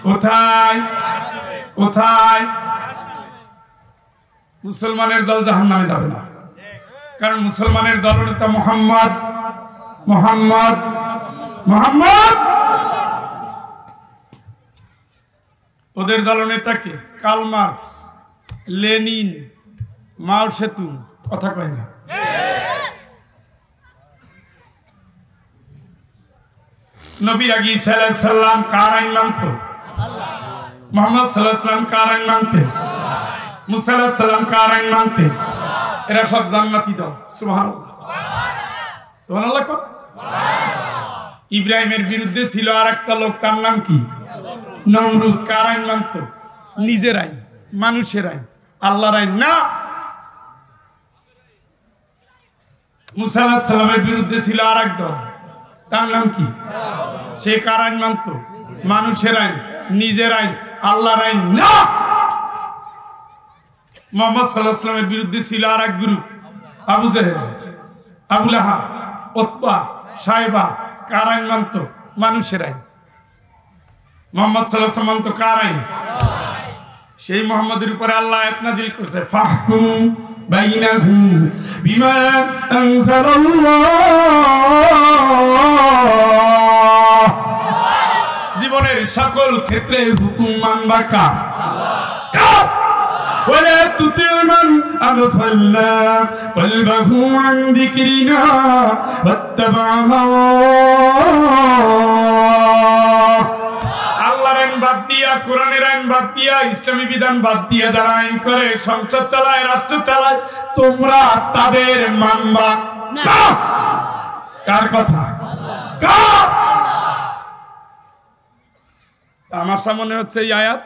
কোথায় কোথায় মুসলমানের দল জাহান্নামে যাবে না কারণ মুসলমানের দলনেতা মুহাম্মদ মুহাম্মদ মুহাম্মদ ওদের দলনেতা কে কার্ল মার্কস লেনিন মাও সেতুং কথা কয় না নবী আগে সাল্লাল্লাহু আলাইহি সাল্লাম কার আইন মানতো মুহাম্মদ সাল্লাল্লাহু আলাইহি সাল্লাম কার আইন মানতেন মুসা আলাইহিস সালাম কার আইন মানতেন এরা সব জান্নাতি দল সুবহানাল্লাহ সুবহানাল্লাহ ইব্রাহিমের বিরুদ্ধে ছিল আরেকটা লোক তার নাম কি নমরুদ কার আইন মানতো নিজের আইন মানুষের আইন আল্লাহর আইন না মুসা আলাইহিস সালামের বিরুদ্ধে ছিল আরেক দল তার নাম কি সে কার আইন মানতো মানুষের আইন নিজের আইন আল্লাহর আইন না মুহাম্মদ সাল্লাল্লাহু আলাইহি ওয়াসাল্লামের বিরুদ্ধে ছিল আরেক গ্রুপ আবু জাহেল আবু লাহাব উতবা সাইবা কার আইন মানতো মানুষের আইন মুহাম্মদ সাল্লাল্লাহু আলাইহি ওয়াসাল্লাম মানতো কার আইন সেই মুহাম্মদের উপরে আল্লাহ আয়াত নাযিল করেছে ফাহকুম বাইনাহুম বিমা আনজালাল্লাহ জীবনের সকল ক্ষেত্রে হুকুম মানবা কার আল্লাহ ولا تطع من أغفلنا قلبه عن ذكرنا واتبع هواه আল্লাহর আইন বাদ দিয়া কোরআনের আইন বাদ দিয়া ইসলামী বিধান বাদ দিয়া যারা আইন করে সংসদ চালায় রাষ্ট্র চালায় তোমরা তাদের মানবা না কার কথা কার আমার সামনে হচ্ছে এই আয়াত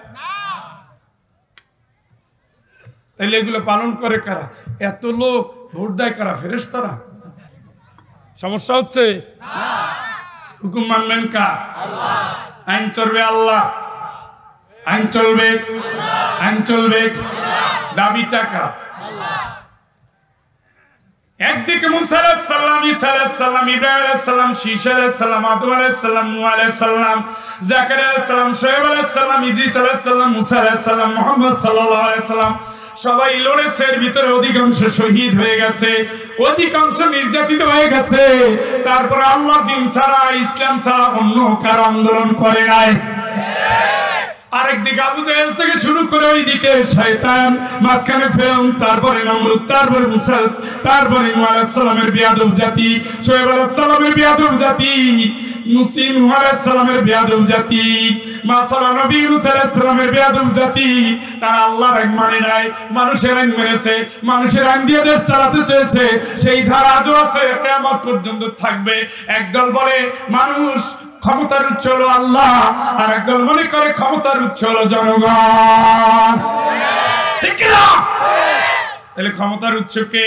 তাহলে এগুলো পালন করে কারা এত লোক ভোট দেয় কারা ফেরেশতারা সমস্যা হচ্ছে হুকুম মানবেন কার আল্লাহ আইন চলবে আল্লাহ আইন চলবে আইন চলবে দাবি টাকা আল্লাহ একদিকে মুসা আলাইহিস সালাম ঈসা আলাইহিস সালাম ইব্রাহিম আলাইহিস সালাম শীশ আলাইহিস সালাম আদম আলাইহিস সালাম নূহ আলাইহিস সালাম জাকারিয়া আলাইহিস সালাম শুআয়ব আলাইহিস সালাম ইদ্রিস আলাইহিস সালাম মুসা আলাইহিস সালাম মুহাম্মদ সাল্লাল্লাহু আলাইহি সাল্লাম সবাই লড়েছে এর ভিতরে অধিকাংশ শহীদ হয়ে গেছে অধিকাংশ নির্যাতিত হয়ে গেছে, তারপরে আল্লাহ দিন ছাড়া ইসলাম ছাড়া অন্য কারো আন্দোলন করে নাই। আরেকদিকে আবু জাহেল থেকে শুরু করে ওইদিকে শয়তান, মাঝখানে ফেরাউন, তারপরে নমরুদ, তারপরে মুসা, তারপরে নূহ আলাইহিস সালামের বেয়াদব জাতি, শুআয়ব আলাইহিস সালামের বেয়াদব জাতি, নূহ আলাইহিস সালামের বেয়াদব জাতি, মাসালা নবী ইউনূস আলাইহিস সালামের বেয়াদব জাতি। তারা আল্লাহর আইন মানে নাই, মানুষের আইন মেনেছে, মানুষের আইন দিয়ে দেশ চালাতে চেয়েছে। সেই ধারা আজও আছে, কিয়ামত পর্যন্ত থাকবে। একদল বলে মানুষ ক্ষমতার উৎস হলো আল্লাহ, আর একদল মনে করে ক্ষমতার উৎস হলো জনগণ। ঠিক না? তাহলে ক্ষমতার উৎস কে?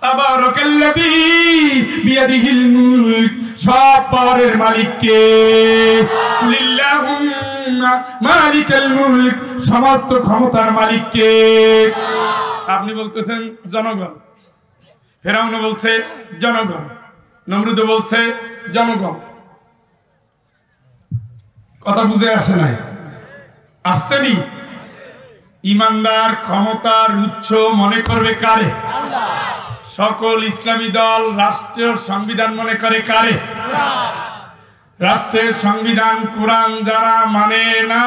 তাবারাকাল্লাযী বিয়াদিহিল মুলক, সব পাওয়ারের মালিক কে? লিল্লাহুম্মা মালিকাল মুলক, সমস্ত ক্ষমতার মালিক কে? আপনি বলতেছেন জনগণ, ফেরাউন বলছে জনগণ, নমরুদ বলছে জনগণ। কথা বুঝে আসে নাই? আসছেনি? ইমানদার ক্ষমতার উৎস মনে করবে কারে? সকল ইসলামী দল রাষ্ট্রের সংবিধান মনে করে কারে? রাষ্ট্রের সংবিধান কোরআন যারা মানে না,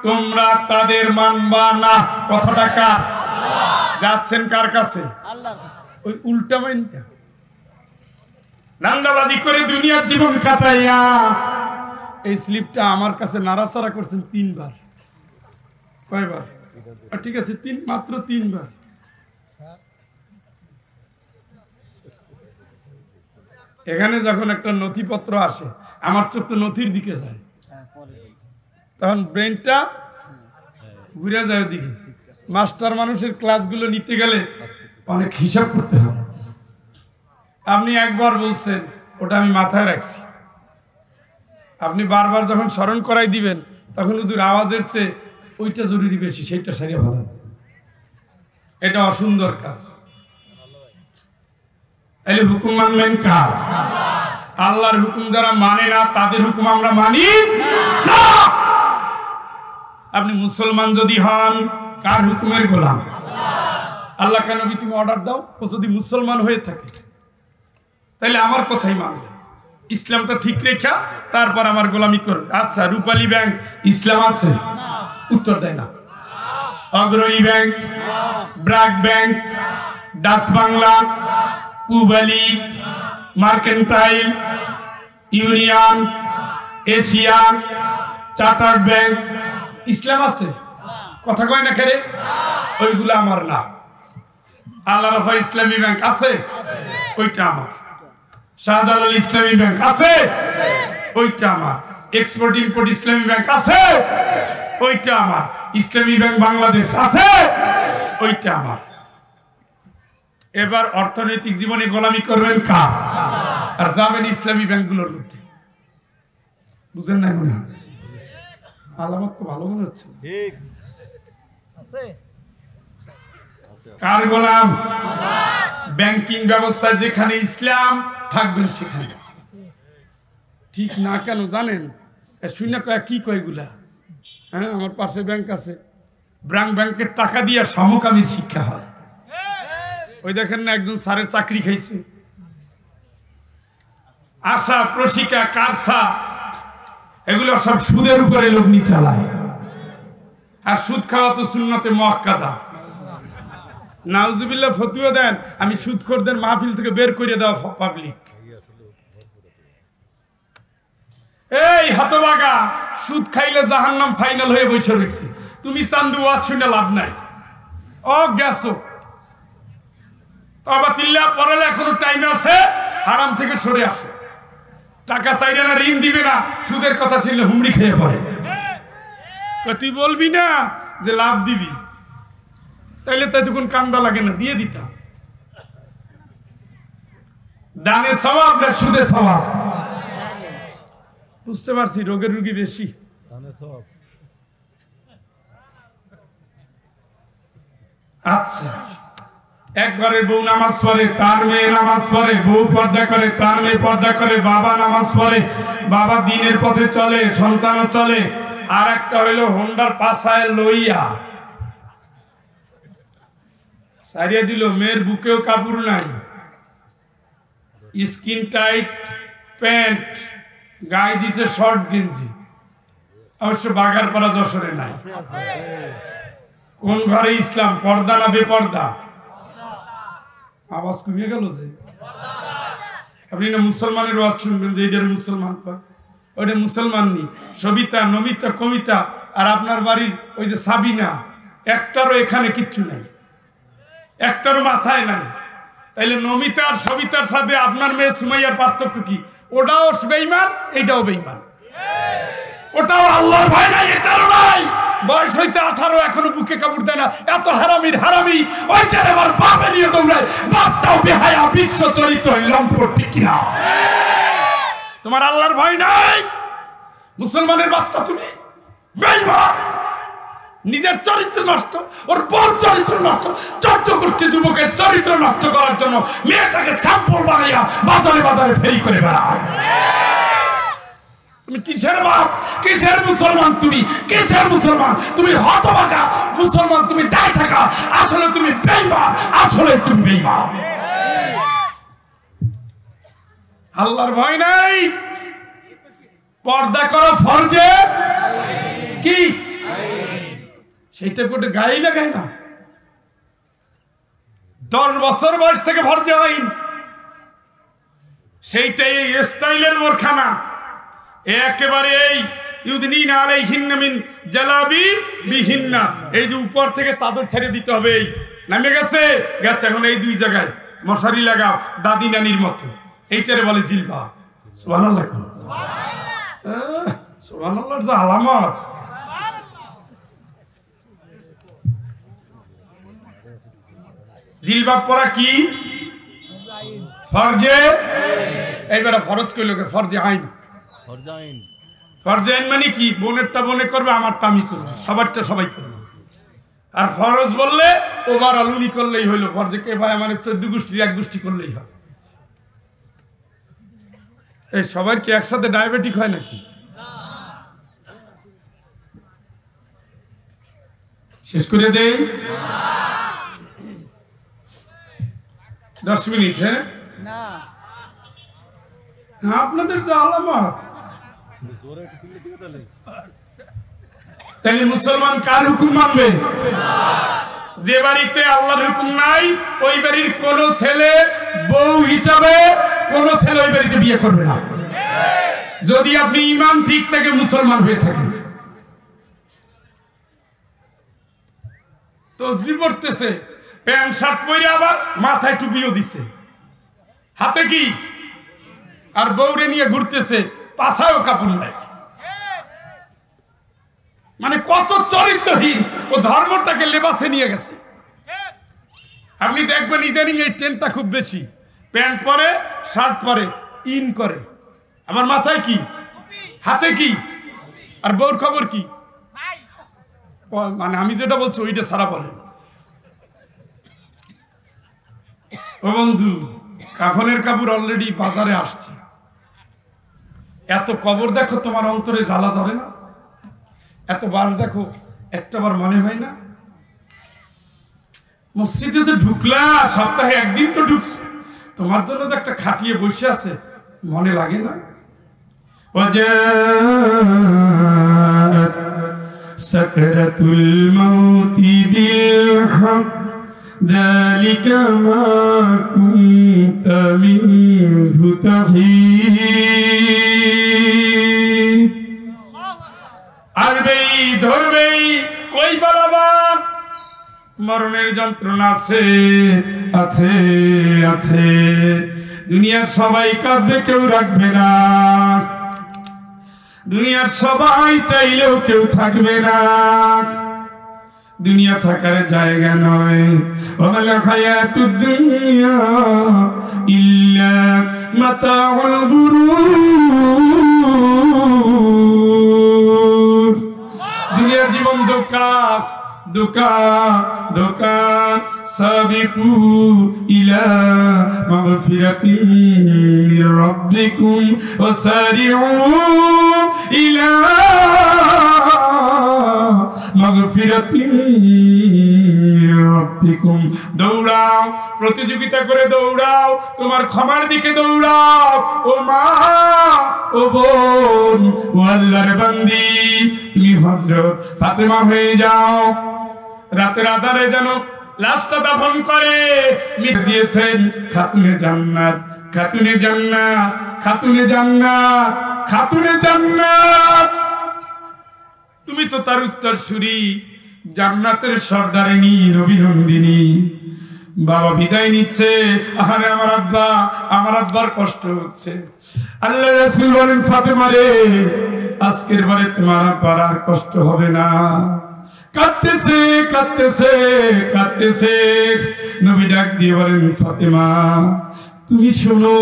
তোমরা তাদের মানবা না। কথাটা কার? যাচ্ছেন কার কাছে? ওই উল্টা মাইনটা নান্দাবাজি করে দুনিয়ার জীবন কাটাইয়া এই স্লিপটা আমার কাছে নাড়াচাড়া করছেন 3 বার। কয়বার? ঠিক আছে, মাত্র 3 বার। এখানে যখন একটা নথিপত্র আসে, আমার চোখ তো নথির দিকে যায়, তখন ব্রেনটা ঘুরে যায় ওদিকে। মাস্টার মানুষের ক্লাসগুলো নিতে গেলে অনেক হিসাব করতে হয়। আপনি একবার বলছেন, ওটা আমি মাথায় রাখছি। আপনি বারবার যখন স্মরণ করাই দিবেন, তখন হুজুর আওয়াজের চেয়ে ওইটা জরুরি বেশি, সেইটা সারিয়ে ভালো। এটা অসুন্দর কাজ। তাহলে হুকুম মানবেন কার? আল্লাহর হুকুম যারা মানে না, তাদের হুকুম আমরা মানি না। আপনি মুসলমান যদি হন, কার হুকুমের গোলাম? আল্লাহ কেন তুমি অর্ডার দাও, ও যদি মুসলমান হয়ে থাকে তাহলে আমার কথাই মানবে, ইসলামটা ঠিক রেখা তারপর আমার গোলামি করবে। আচ্ছা, রূপালী ব্যাংক ইসলাম আছে? উত্তর দেয় না। Agrani Bank, BRAC Bank, Dutch Bangla, Pubali, Mercantile, Union, Asia, Chartered Bank, Islam আছে? কথা কয় না খেরে? ওইগুলো আমার না। আল্লাহ রাফা ইসলামী ব্যাংক আছে? ওইটা আমার। শাহজালাল ইসলামী ব্যাংক আছে? ওইটা আমার। এক্সপোর্ট ইম্পোর্ট ইসলামী ব্যাংক আছে? ওইটা আমার। ইসলামী ব্যাংক বাংলাদেশ আছে? ওইটা আমার। এবার অর্থনৈতিক জীবনে গোলামি করবেন কার? আর যাবেন ইসলামী ব্যাংকগুলোর মধ্যে। বুঝেন না মনে হয়? আলামত তো ভালো মনে হচ্ছে। কার গোলাম? ব্যাংকিং ব্যবস্থায় যেখানে ইসলাম থাকবেন সেখানে। ঠিক না কেন জানেন? শুনে কয় কি কয় এগুলা? হ্যাঁ, আমার পাশে ব্যাংক আছে, ব্যাংকের টাকা দিয়ে সমকামীর শিক্ষা হয়। ওই দেখেন না, একজন স্যারের চাকরি খাইছে। আশা, প্রশিকা, কারসা, এগুলো সব সুদের উপরে লগ্নি চালায়। আর সুদ খাওয়া তো সুন্নতে মুআক্কাদা। নাউজুবিল্লাহ ফতুয়া দেন, আমি সুদখোরদের মাহফিল থেকে বের করে দেওয়া পাবলিক। এই হতভাগা, সুদ খাইলে জাহান্নাম ফাইনাল হয়ে বসে রয়েছে। তুমি চান্দু ওয়াজ শুনে লাভ নাই। ও গেছো তবা তিল্লা পড়ালে এখনো টাইম আছে, হারাম থেকে সরে আসো। টাকা চাইলে না, ঋণ দিবে না, সুদের কথা শুনলে হুমড়ি খেয়ে পড়ে। তুই বলবি না যে লাভ দিবি, তাইলে তাই তখন কান্দা লাগে না, দিয়ে দিতাম। দানে সওয়াব না সুদে সওয়াব। বুঝতে পারছি, রোগের রুগী বেশি। আচ্ছা, এক ঘরের বউ নামাজ পড়ে, তার মেয়ে নামাজ পড়ে, বউ পর্দা করে, তার মেয়ে পর্দা করে, বাবা নামাজ পড়ে, বাবা দিনের পথে চলে, সন্তানও চলে। আর একটা হইলো হোন্ডার পাশায় লইয়া সারিয়ে দিল, মেয়ের বুকেও কাপড় নাই, স্কিন টাইট প্যান্ট, গায়ে দিছে শর্ট গেঞ্জি। অবশ্য বাগারপাড়া যশোরে নাই। কোন ঘরে ইসলাম, পর্দা না বেপর্দা? আওয়াজ কমিয়ে গেল যে। আপনি না মুসলমানের ওয়াজ শুনবেন যে এটার মুসলমান কয়, ওইটা মুসলমান নি, সবিতা নমিতা কবিতা। আর আপনার বাড়ির ওই যে সাবিনা, একটারও এখানে কিচ্ছু নাই, একটারও মাথায় নাই। তাইলে নমিতা আর সবিতার সাথে আপনার মেয়ে সুমাইয়ার পার্থক্য কি? ওটাও বেঈমান, এটাও বেঈমান। ওটাও আল্লাহর ভয় নাই, এটারও নাই। বয়স হয়েছে 18, এখনো বুকে কাপড় দেয় না। এত হারামির হারামি, ওইটার আবার বাপে নিয়ে তোমরা, বাপটাও বেহায়া, বিশ্ব চরিত্র লম্পট, ঠিক কিনা? তোমার আল্লাহর ভয় নাই, মুসলমানের বাচ্চা তুমি বেঈমান। নিজের চরিত্র নষ্ট, ওর বড় চরিত্র নষ্ট, 14 গোষ্ঠী যুবকের চরিত্র নষ্ট করার জন্য মেয়েটাকে স্যাম্পল বানাইয়া বাজারে বাজারে ফেরি করে বেড়ায়। তুমি কিসের বাপ, কিসের মুসলমান? তুমি কিসের মুসলমান? তুমি হতভাগা মুসলমান, তুমি দায় থাকা, আসলে তুমি বেঈমান, আসলে তুমি বেঈমান। আল্লাহর ভয় নাই, পর্দা করো ফরজে কি সেইটা কোটে গায়ে লাগায় না। 10 বছর বয়স থেকে ফরজে আইন, সেইটাই স্টাইলের বোরখানা। একেবারে এই ইউদনিনা আলাইহিন্না মিন জালাবিবিহিন্না, এই যে উপর থেকে চাদর ছেড়ে দিতে হবে, এই নামে গেছে গেছে। এখন এই 2 জায়গায় মশারি লাগাও, দাদি নানির মতো, এইটারে বলে জিলবাব। সুবহানাল্লাহ, সুবহানাল্লাহর যে আলামত। জিলবাব পরা কি ফরজে? এইবারে ফরজ কইল কে? ফরজে আইন। ফরজে আইন মানে কি? বোনেরটা বোনে করবে, আমারটা আমি করবো, সবারটা সবাই করবে। আর ফরজ বললে ওভারঅল উনি করলেই হইলো। ফরজে কে ভাই আমার 14 গোষ্ঠীর 1 গোষ্ঠী করলেই হয়। এই সবার কি একসাথে ডায়াবেটিক হয় নাকি? শেষ করে দেই 10 মিনিট। হ্যাঁ, আপনাদের যে আলামত, তাহলে মুসলমান কার হুকুম মানবে? যে বাড়িতে আল্লাহর হুকুম নাই, ওই বাড়ির কোন ছেলে বউ হিসাবে কোন ছেলে ওই বাড়িতে বিয়ে করবে না, যদি আপনি ঈমান ঠিক থাকে, মুসলমান হয়ে থাকেন। তসবিহ পড়তেছে, প্যান্ট শার্ট পরে, আবার মাথায় টুপিও দিছে, হাতে কি, আর বউরে নিয়ে ঘুরতেছে, পাছায়ও কাপড় নাই। মানে কত চরিত্রহীন! ও ধর্মটাকে লেবাসে নিয়ে গেছে। আপনি দেখবেন ইদানিং এই ট্রেন্ডটা খুব বেশি, প্যান্ট পরে, শার্ট পরে, ইন করে, আমার মাথায় কি, হাতে কি, আর বউর খবর কি? মানে আমি যেটা বলছি ওইটা সারা বলে। ও বন্ধু, কাফনের কাপড় অলরেডি বাজারে আসছে। এত কবর দেখো, তোমার অন্তরে জ্বালা জ্বরে না? এত বাস দেখো, একটাবার মনে হয় না? মসজিদে যে ঢুকলা, সপ্তাহে একদিন তো ঢুকছো, তোমার জন্য যে একটা খাটিয়ে বসে আছে, মনে লাগে না? সাকরাতুল মাউতি বিল হক যালিকা মা কুনতা মিনহু তাহিদ। আরবেই ধরবেই, কই পালাবা? মরণের যন্ত্রণা আছে, আছে, আছে। দুনিয়ার সবাই কাঁদবে, কেউ রাখবে না। দুনিয়ার সবাই চাইলেও কেউ থাকবে না। দুনিয়া থাকার জায়গা নয়। ওয়ামাল হায়াতুদ দুনিয়া ইল্লা মাতাউল গুরুর। দুনিয়ার জীবন ধোঁকা, ধোঁকা, ধোঁকা। সাবিকু ইলা মাগফিরাতিন মির রাব্বিকুম ওয়া সারিউ ইলা মাগফিরাতিন মির রব্বিকুম, দৌড়াও, প্রতিযোগিতা করে দৌড়াও, তোমার ক্ষমার দিকে দৌড়াও। ও মা, ও বোন, ও আল্লাহর বান্দি, তুমি হযরত ফাতেমা হয়ে যাও। রাতের আধারে যেন লাশটা দাফন করে মিট দিয়েছেন খাতুনে জান্নাত, খাতুনে জান্নাত, খাতুনে জান্নাত, খাতুনে জান্নাত। তুমি তো তার উত্তরসূরি, জান্নাতের সর্দারিনী, নবী নন্দিনী। বাবা বিদায় নিচ্ছে, আহারে আমার আব্বা, আমার আব্বার কষ্ট হচ্ছে। আল্লাহ রাসূল বলেন, ফাতেমা রে, আজকের বারে তোমার আব্বার আর কষ্ট হবে না। কাঁদতেছে কাঁদতেছে কাঁদতেছে। নবী ডাক দিয়ে বলেন, ফাতেমা তুমি শোনো,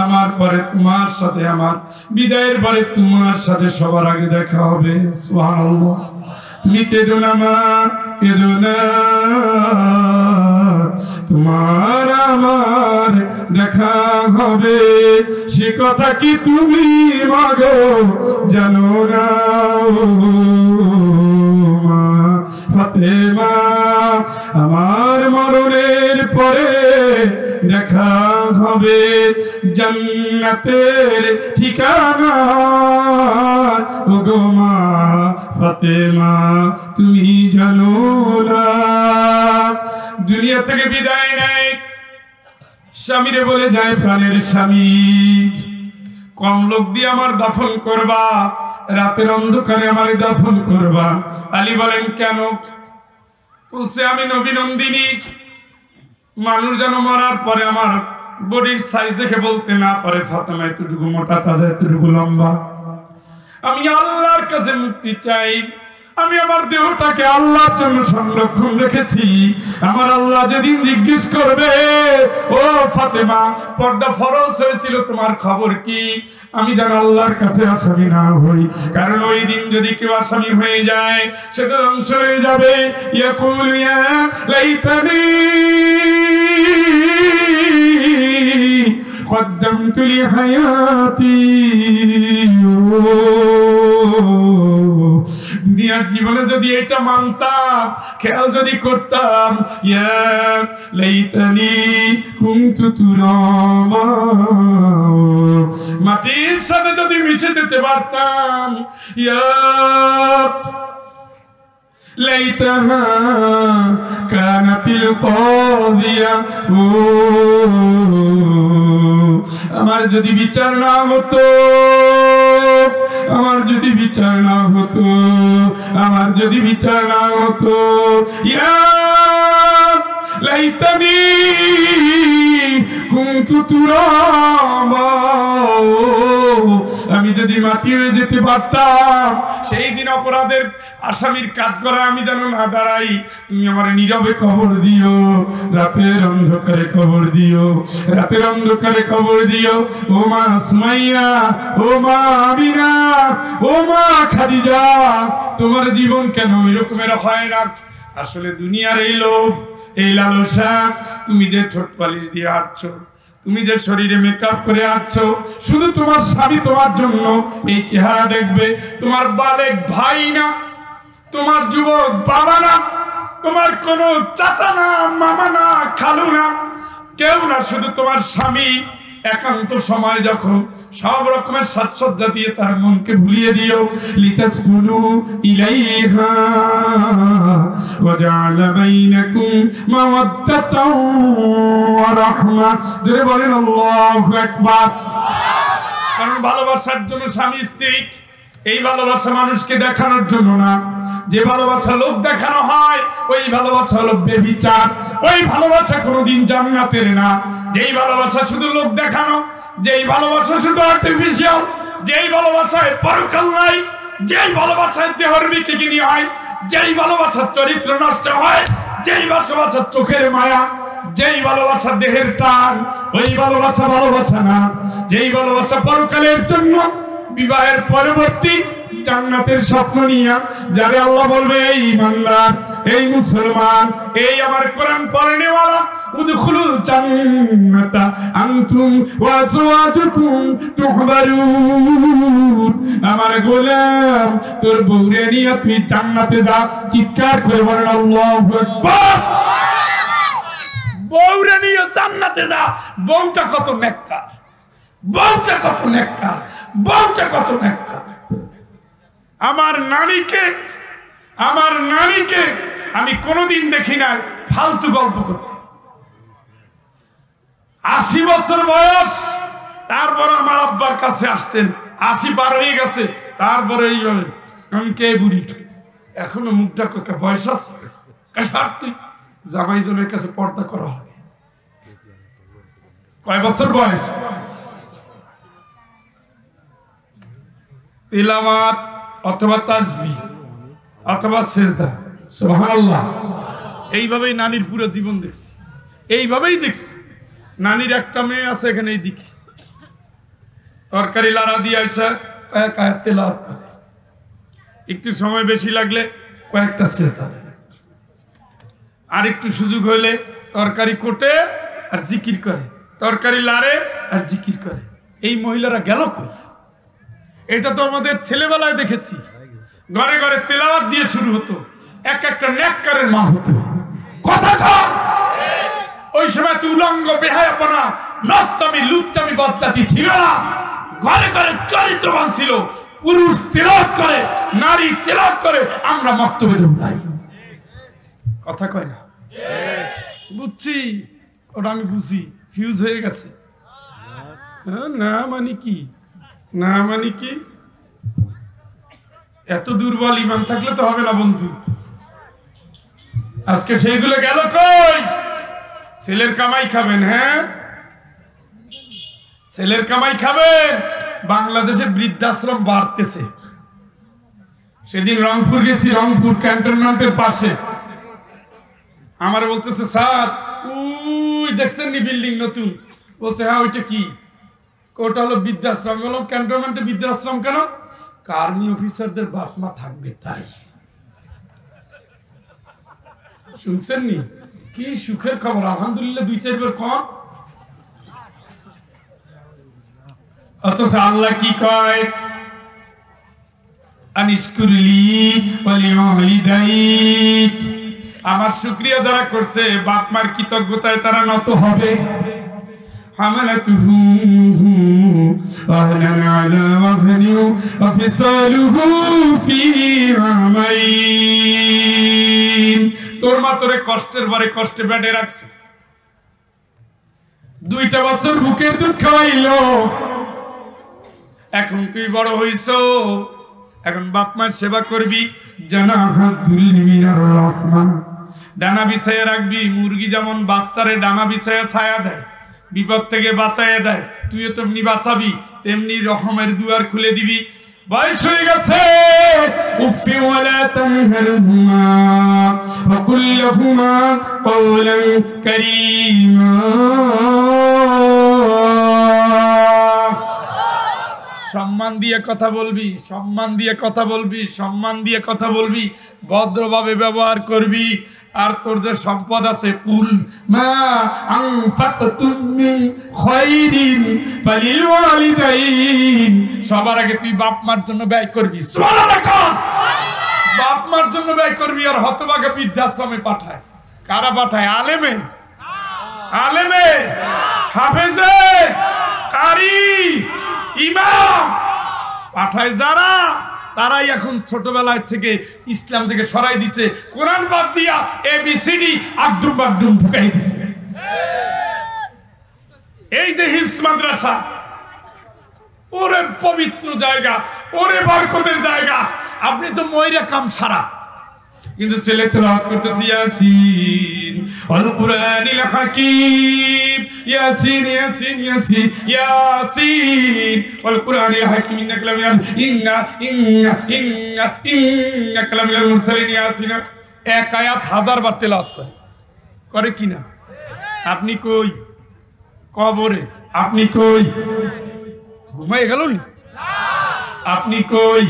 আমার পরে তোমার সাথে, আমার বিদায়ের পরে তোমার সাথে সবার আগে দেখা হবে। সুবহানাল্লাহ। তুমি কেঁদো না মা, কেঁদো না, তোমার আমার দেখা হবে, সে কথা কি তুমি মাগো জানো না? ফাতেমা, আমার মরণের পরে দেখা হবে জান্নাতের ঠিকানা। ওগো মা ফাতেমা, তুমি জানো না? দুনিয়া থেকে বিদায় নেয়, স্বামীরে বলে যায়, প্রাণের স্বামী, কম লোক দিয়ে আমার দাফন করবা, রাতের অন্ধকারে আমার দাফন করবা। আলী বলেন, কেন? বলছে, আমি নবী নন্দিনী, মানুষ যেন মরার পরে আমার বডির সাইজ দেখে বলতে না পারে ফাতেমা এতটুকু মোটা, তাজা, এতটুকু লম্বা। আমি আল্লাহর কাছে মুক্তি চাই। আমি আমার দেহটাকে আল্লাহর জন্য সংরক্ষণ রেখেছি। আমার আল্লাহ যেদিন জিজ্ঞেস করবে, ও ফাতেমা, পর্দা ফরজ হয়েছিল, তোমার খবর কি? আমি যেন আল্লাহর কাছে আসামি না হই, কারণ ওই দিন যদি কেউ আসামি হয়ে যায়, সেটা ধ্বংস হয়ে যাবে। ইয়াকুল ইয়া লাইতানি কদ্দামতু লিহায়াতি। দুনিয়ার জীবনে যদি এটা মানতাম, খেয়াল যদি করতাম, ইয়া লাইতানি কুনতু তুরাবা, মাটির সাথে যদি মিশে যেতে পারতাম, ইয়া লাইতাহা কানাতিল কাদিয়া। ও আমার যদি বিচার না হতো, আমার যদি বিচার না হতো, আমার যদি বিচার না হতো, ইয়া লাইতানি কুনতু তুরাবা, আমি যদি মাটি হয়ে যেতে পারতাম, সেই দিন অপরাধের আসামির কাঠগড়া আমি যেন না দাঁড়াই। তুমি আমার নীরবে কবর দিও, রাতের অন্ধকারে কবর দিও, রাতের অন্ধকারে কবর দিও। ও মা সুমাইয়া, ও মা আমিনা, ও মা খাদিজা, তোমার জীবন কেন ওই রকমের হয় না? আসলে দুনিয়ার এই লোভ, এই লালসা, তুমি যে ঠোঁট পালিশ দিয়ে হাঁটছো, তুমি যে শরীরে মেকআপ করে আসছো, শুধু তোমার স্বামী তোমার জন্য এই চেহারা দেখবে। তোমার বালেক ভাই না, তোমার যুবক বাবা না, তোমার কোনো চাচা না, মামা না, খালু না, কেউ না, শুধু তোমার স্বামী। একান্ত সময় যখন সব রকমের সাজসজ্জা দিয়ে তার মনকে ভুলিয়ে দিও। লিতাসকুনু ইলাইহা ওয়া জাআলা বাইনাকুম মাওয়াদ্দাতাও ওয়া রাহমা। জোরে বলেন আল্লাহু আকবার। কারণ ভালোবাসার জন্য স্বামী স্ত্রী, এই ভালোবাসা মানুষকে দেখানোর জন্য না। যে ভালোবাসা লোক দেখানো হয়, ওই ভালোবাসা হলো বেবিচার, ওই ভালোবাসা কোনোদিন জান্নাতের না। যেই ভালোবাসা শুধু লোক দেখানো, যেই ভালোবাসা শুধু আর্টিফিশিয়াল, যেই ভালোবাসায় পরকাল নাই, যেই ভালোবাসায় দেহর বিকিনি হয়, যেই ভালোবাসার চরিত্র নষ্ট হয়, যেই ভালোবাসার চোখের মায়া, যেই ভালোবাসা দেহের টান, ওই ভালোবাসা ভালোবাসা না। যেই ভালোবাসা পরকালের জন্য, বিবাহের পরবর্তী জান্নাতের স্বপ্ন নিয়ে, যারে আল্লাহ বলবে এই ইমানদার, এই মুসলমান, এই আমার কোরআন পড়নেওয়ালা, উদখুলুল জান্নাতা আনতুম ওয়া আজওয়াজুকুম তুহবারুন। আমার গোলাম তোর বউরে নিয়ে তুই জান্নাতে যা। চিৎকার করে বলেন আল্লাহু আকবার। বউরে নিয়ে জান্নাতে যা। বউটা কত নেককার, বউটা কত নেককার, বউটা কত নেককার। আমার নারীকে আমি কোনোদিন দেখি না ফালতু গল্প করতে। 80 বছর বয়স, তারপর আমার আব্বার কাছে আসতেন। 80 পার হয়ে গেছে, তারপরে এইভাবে আমি কে বুড়ি, এখনো মুখটা কথা বয়স আছে। তুই জামাই জনের কাছে পর্দা করা হবে। কয় বছর বয়স? তিলাওয়াত অথবা তাসবিহ অথবা সিজদা। সুবহানাল্লাহ। এইভাবেই নানির পুরো জীবন দেখছি, এইভাবেই দেখছি। নানির একটা মেয়ে আছে এখানে, এই দিকে তরকারি লাড়া দিয়ে আসা কয়েক আয়াত তেলাওয়াত করে, একটু সময় বেশি লাগলে কয়েকটা সিজদা দেয়, আর একটু সুযোগ হইলে তরকারি কোটে আর জিকির করে, তরকারি লাড়ে আর জিকির করে। এই মহিলারা গেল কই? এটা তো আমাদের ছেলেবেলায় দেখেছি, ঘরে ঘরে তেলাওয়াত দিয়ে শুরু হতো, এক একটা নেককারের মা হতো। কথা কর। ওই সময় তো উলঙ্গ, বেহায়াপনা, নষ্টামি, লুচ্চামি, বজ্জাতি ছিল না। ঘরে ঘরে চরিত্রবান ছিল। পুরুষ তেলাওয়াত করে, নারী তেলাওয়াত করে, আমরা মক্তবে দৌড়াই। কথা কয় না? বুঝছি, ওটা আমি বুঝি, ফিউজ হয়ে গেছে। না মানে কি, না মানে কি? এত দুর্বল ইমান থাকলে তো হবে না বন্ধু। আজকে সেইগুলো গেল কই? ছেলের কামাই খাবেন, হ্যাঁ ছেলের কামাই খাবেন। বাংলাদেশে বৃদ্ধাশ্রম বাড়তেছে। সেদিন রংপুর গেছি, রংপুর ক্যান্টনমেন্টের পাশে। আমার বলতেছে স্যার ওই দেখছেন নি বিল্ডিং নতুন? বলছে হ্যাঁ ওইটা কি? ওটা হলো বৃদ্ধাশ্রম। বললাম ক্যান্টনমেন্টে বৃদ্ধাশ্রম কেন? আর্মি অফিসারদের বাপ মা থাকবে তাই। শুনছেন নি? কি সুখের খবর, আলহামদুলিল্লাহ 2-4 বার কম। অথচ আল্লাহ কি কয়? আনিশকুরলি ওয়ালিওয়ালিদাইক। আমার শুকরিয়া যারা করছে, বাপ মার কৃতজ্ঞতায় তারা নত হবে। হামালাতুহু আহলান আলা ওয়াহনি ওয়া ফিসালুহু ফি আমাইন। তোর মা তোরে কষ্টের পরে কষ্টে বেডে রাখছে, 2টা বছর বুকের দুধ খাওয়াইলো। এখন তুই বড় হইছো, এখন বাপ মার সেবা করবি। জানাহাতুল মিনার রাহমা, ডানা বিছায়া রাখবি। মুরগি যেমন বাচ্চারে ডানা বিছায়া ছায়া দেয়, বিপদ থেকে বাঁচাইয়া দেয়, তুইও তেমনি বাঁচাবি, তেমনি রহমের দুয়ার খুলে দিবি। বয়স হয়ে গেছে, উফি ওয়ালা তানহারহুমা ওয়া কুল লাহুমা কওলান কারীমা। সম্মান দিয়ে কথা বলবি, সম্মান দিয়ে কথা বলবি, সম্মান দিয়ে কথা বলবি, ভদ্রভাবে ব্যবহার করবি। আর তোর যে সম্পদ আছে, কুল মা আনফাকতুম মিন খায়রিন ফালিল ওয়ালিদাইন, সবার আগে তুই বাপ মার জন্য ব্যয় করবি। সুবহানাল্লাহ। বাপ মার জন্য ব্যয় করবি। আর হতভাগা বৃদ্ধাশ্রমে পাঠায়। কারা পাঠায়? আলেমে, আলেমে, হাফেজে, কারি, ইমাম পাঠায় যারা, তারাই এখন ছোটবেলায় থেকে ইসলাম থেকে সরাই দিছে। কোরআন বাদ দিয়া ABCD আকদুম বাকদুম ঢুকাই দিছে। এই যে হিফজ মাদ্রাসা, ওরে পবিত্র জায়গা, ওরে বরকতের জায়গা। আপনি তো ময়রা কাম সারা, কিন্তু ছেলে তেলাওয়াত করতেছে ইয়াসিন ওয়াল কুরআনিল হাকীম, ইয়াসিন ইয়াসিন ইয়াসিন ইয়াসিন ওয়াল কুরআনিল হাকীম, ইন্নাকা লামিনাল ইন্নাকা লামিনাল মুরসালিন। ইয়াসিন এক আয়াত 1000 বার তেলাওয়াত করে কিনা? আপনি কই? কবরে। আপনি কই? ঘুমাই গেল নি? আপনি কই?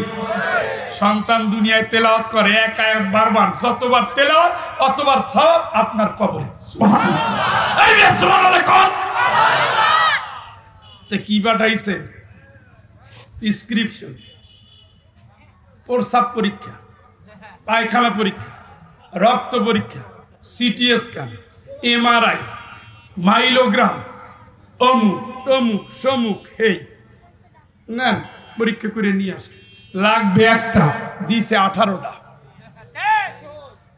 সন্তান দুনিয়ায় তেলাওয়াত করে এক আয়াত বারবার, যতবার তেলাওয়াত অতবার সওয়াব আপনার কবরে। সুবহানাল্লাহ, এই সুবহানাল্লাহ কোন তে কি পাঠাইছে? প্রেসক্রিপশন, প্রস্রাব পরীক্ষা, পায়খানা পরীক্ষা, রক্ত পরীক্ষা, সিটি স্ক্যান, এমআরআই, মাইলোগ্রাম, অমুক তমুক সমুক, হেই নেন পরীক্ষা করে নিয়ে আসে। লাগবে একটা, দিছে 18টা।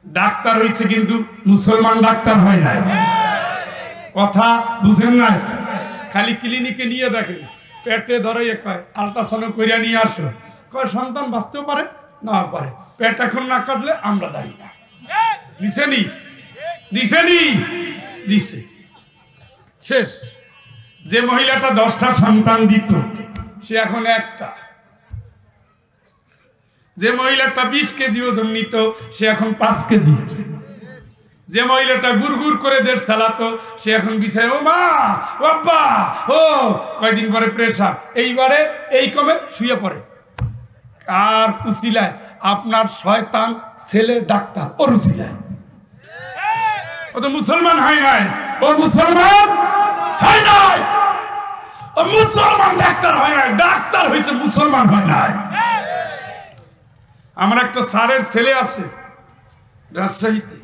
ডাক্তার হয়েছে কিন্তু মুসলমান ডাক্তার হয় নাই। কথা বুঝেন না? খালি ক্লিনিকে নিয়ে দেখেন, পেটে ধরে কয় আল্ট্রাসাউন্ড করিয়া নিয়ে আসো, কয় সন্তান বাঁচতেও পারে না পারে, পেট এখন না কাটলে আমরা দায়ী না। দিছেনি দিছেনি দিছে, শেষ। যে মহিলাটা 10টা সন্তান দিত সে এখন একটা, যে মহিলাটা 20 কেজি ওজন নিত সে এখন 5 কেজি, যে মহিলাটা গুড়গুড় করে দেশ চালাতো সে এখন বিছায় ও মা বাবা ও, কয়দিন পরে প্রেসার, এইবারে এই কমে শুয়ে পড়ে। আর উসিলায় আপনার শয়তান ছেলে ডাক্তার, ওর উসিলায়। ও তো মুসলমান হয় নাই, ও মুসলমান হয় নাই, ও মুসলমান ডাক্তার হয় নাই, ডাক্তার হয়েছে মুসলমান হয় নাই। আমার একটা স্যারের ছেলে আছে রাজশাহীতে,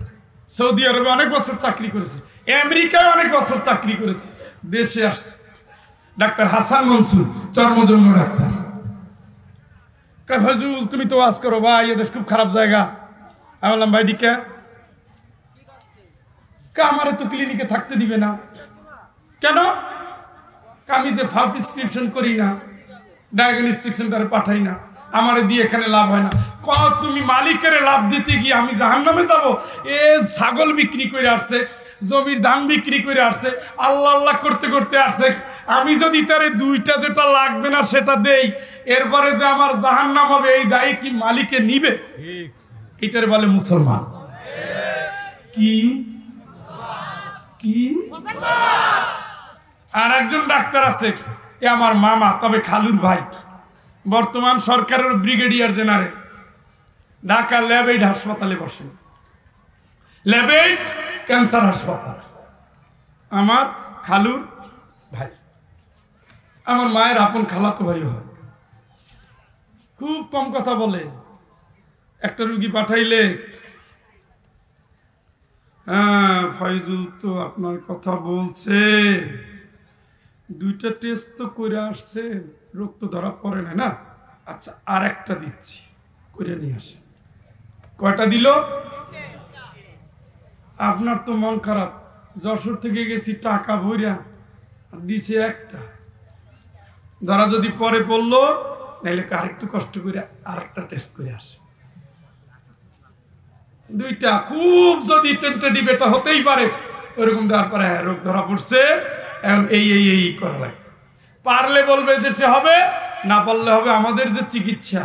সৌদি আরবে অনেক বছর চাকরি করেছে, আমেরিকায় অনেক বছর চাকরি করেছে, দেশে আসছে। ডাক্তার হাসান মনসুর, চর্মজন্য ডাক্তার। ফজল তুমি তো ওয়াজ করো ভাই, এদেশ খুব খারাপ জায়গা। আমি বললাম ভাই ডিকা, আমারে তো ক্লিনিকে থাকতে দিবে না। কেন? আমি যে প্রেসক্রিপশন করি না, ডায়াগনস্টিক সেন্টারে পাঠাই না, আমারে দিয়ে এখানে লাভ হয় না। তুমি মালিকের লাভ দিতে গিয়ে আমি জাহান্নামে যাব? এ ছাগল বিক্রি করে আসছে, জমির ধান বিক্রি করে আসছে, আল্লাহ আল্লাহ করতে করতে আসছে। আমি যদি তারে 2টা যেটা লাগবে না সেটা দেই, এরপরে যে আমার জাহান্নাম হবে, এই দায়ী কি মালিকে নিবে? এটার বলে মুসলমান। কি কি? আর একজন ডাক্তার আছে, এ আমার মামা, তবে খালুর ভাই, বর্তমান সরকারের ব্রিগেডিয়ার জেনারেল, ঢাকা ল্যাবেইড হাসপাতালে বসেন, ল্যাবেইড ক্যান্সার হাসপাতাল। আমার খালুর ভাই, আমার মায়ের আপন খালাতো ভাই হয়। খুব কম কথা বলে। একটা রুগী পাঠাইলে, হ্যাঁ ফয়জুল তো আপনার কথা বলছে, 2টা টেস্ট তো করে আসছে, রোগ তো ধরা পড়ে না, না আচ্ছা আর একটা দিচ্ছি, করে নিয়ে আসে। কয়টা দিল? আপনার তো মন খারাপ, যশোর থেকে গেছি টাকা ভইরা, দিছে একটা, ধরা যদি পরে পড়লো নাইলে আরেকটু কষ্ট করে আরেকটা টেস্ট করে আসে। 2টা খুব যদি টেন্টেটিভ এটা হতেই পারে, ওরকম দেওয়ার পরে হ্যাঁ রোগ ধরা পড়ছে, এখন এই করা লাগবে। পারলে বলবে দেশে হবে, না পারলে হবে আমাদের যে চিকিৎসা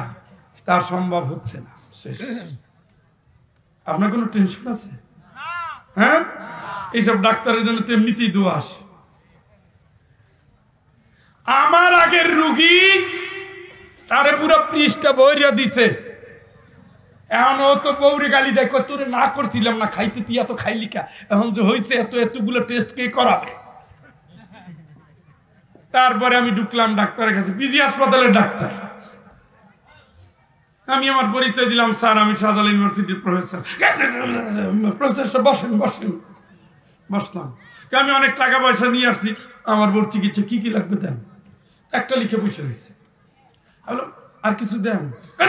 তা সম্ভব হচ্ছে না, শেষ। আপনার কোনো টেনশন আছে? হ্যাঁ, এইসব ডাক্তারের জন্য তো এমনিতেই দোয়া আসে। আমার আগের রুগী তারে পুরো পৃষ্ঠা বইরা দিছে, এখন ও তো বউরে গালি দেয়, তোরে না করছিলাম না খাইতে, তুই এত খাইলি কা, এখন যে হয়েছে এতগুলো টেস্ট কে করাবে? তারপরে আমি ঢুকলাম ডাক্তারের কাছে, পিজি হাসপাতালের ডাক্তার। আমি আমার পরিচয় দিলাম, স্যার আমি শাহজালাল ইউনিভার্সিটির প্রফেসর। প্রফেসর বসেন বসেন। বসলাম। আমি অনেক টাকা পয়সা নিয়ে আসছি, আমার বোর চিকিৎসা কি কি লাগবে দেন। একটা লিখে পয়সা দিচ্ছে। হ্যালো, আর কিছু দেন?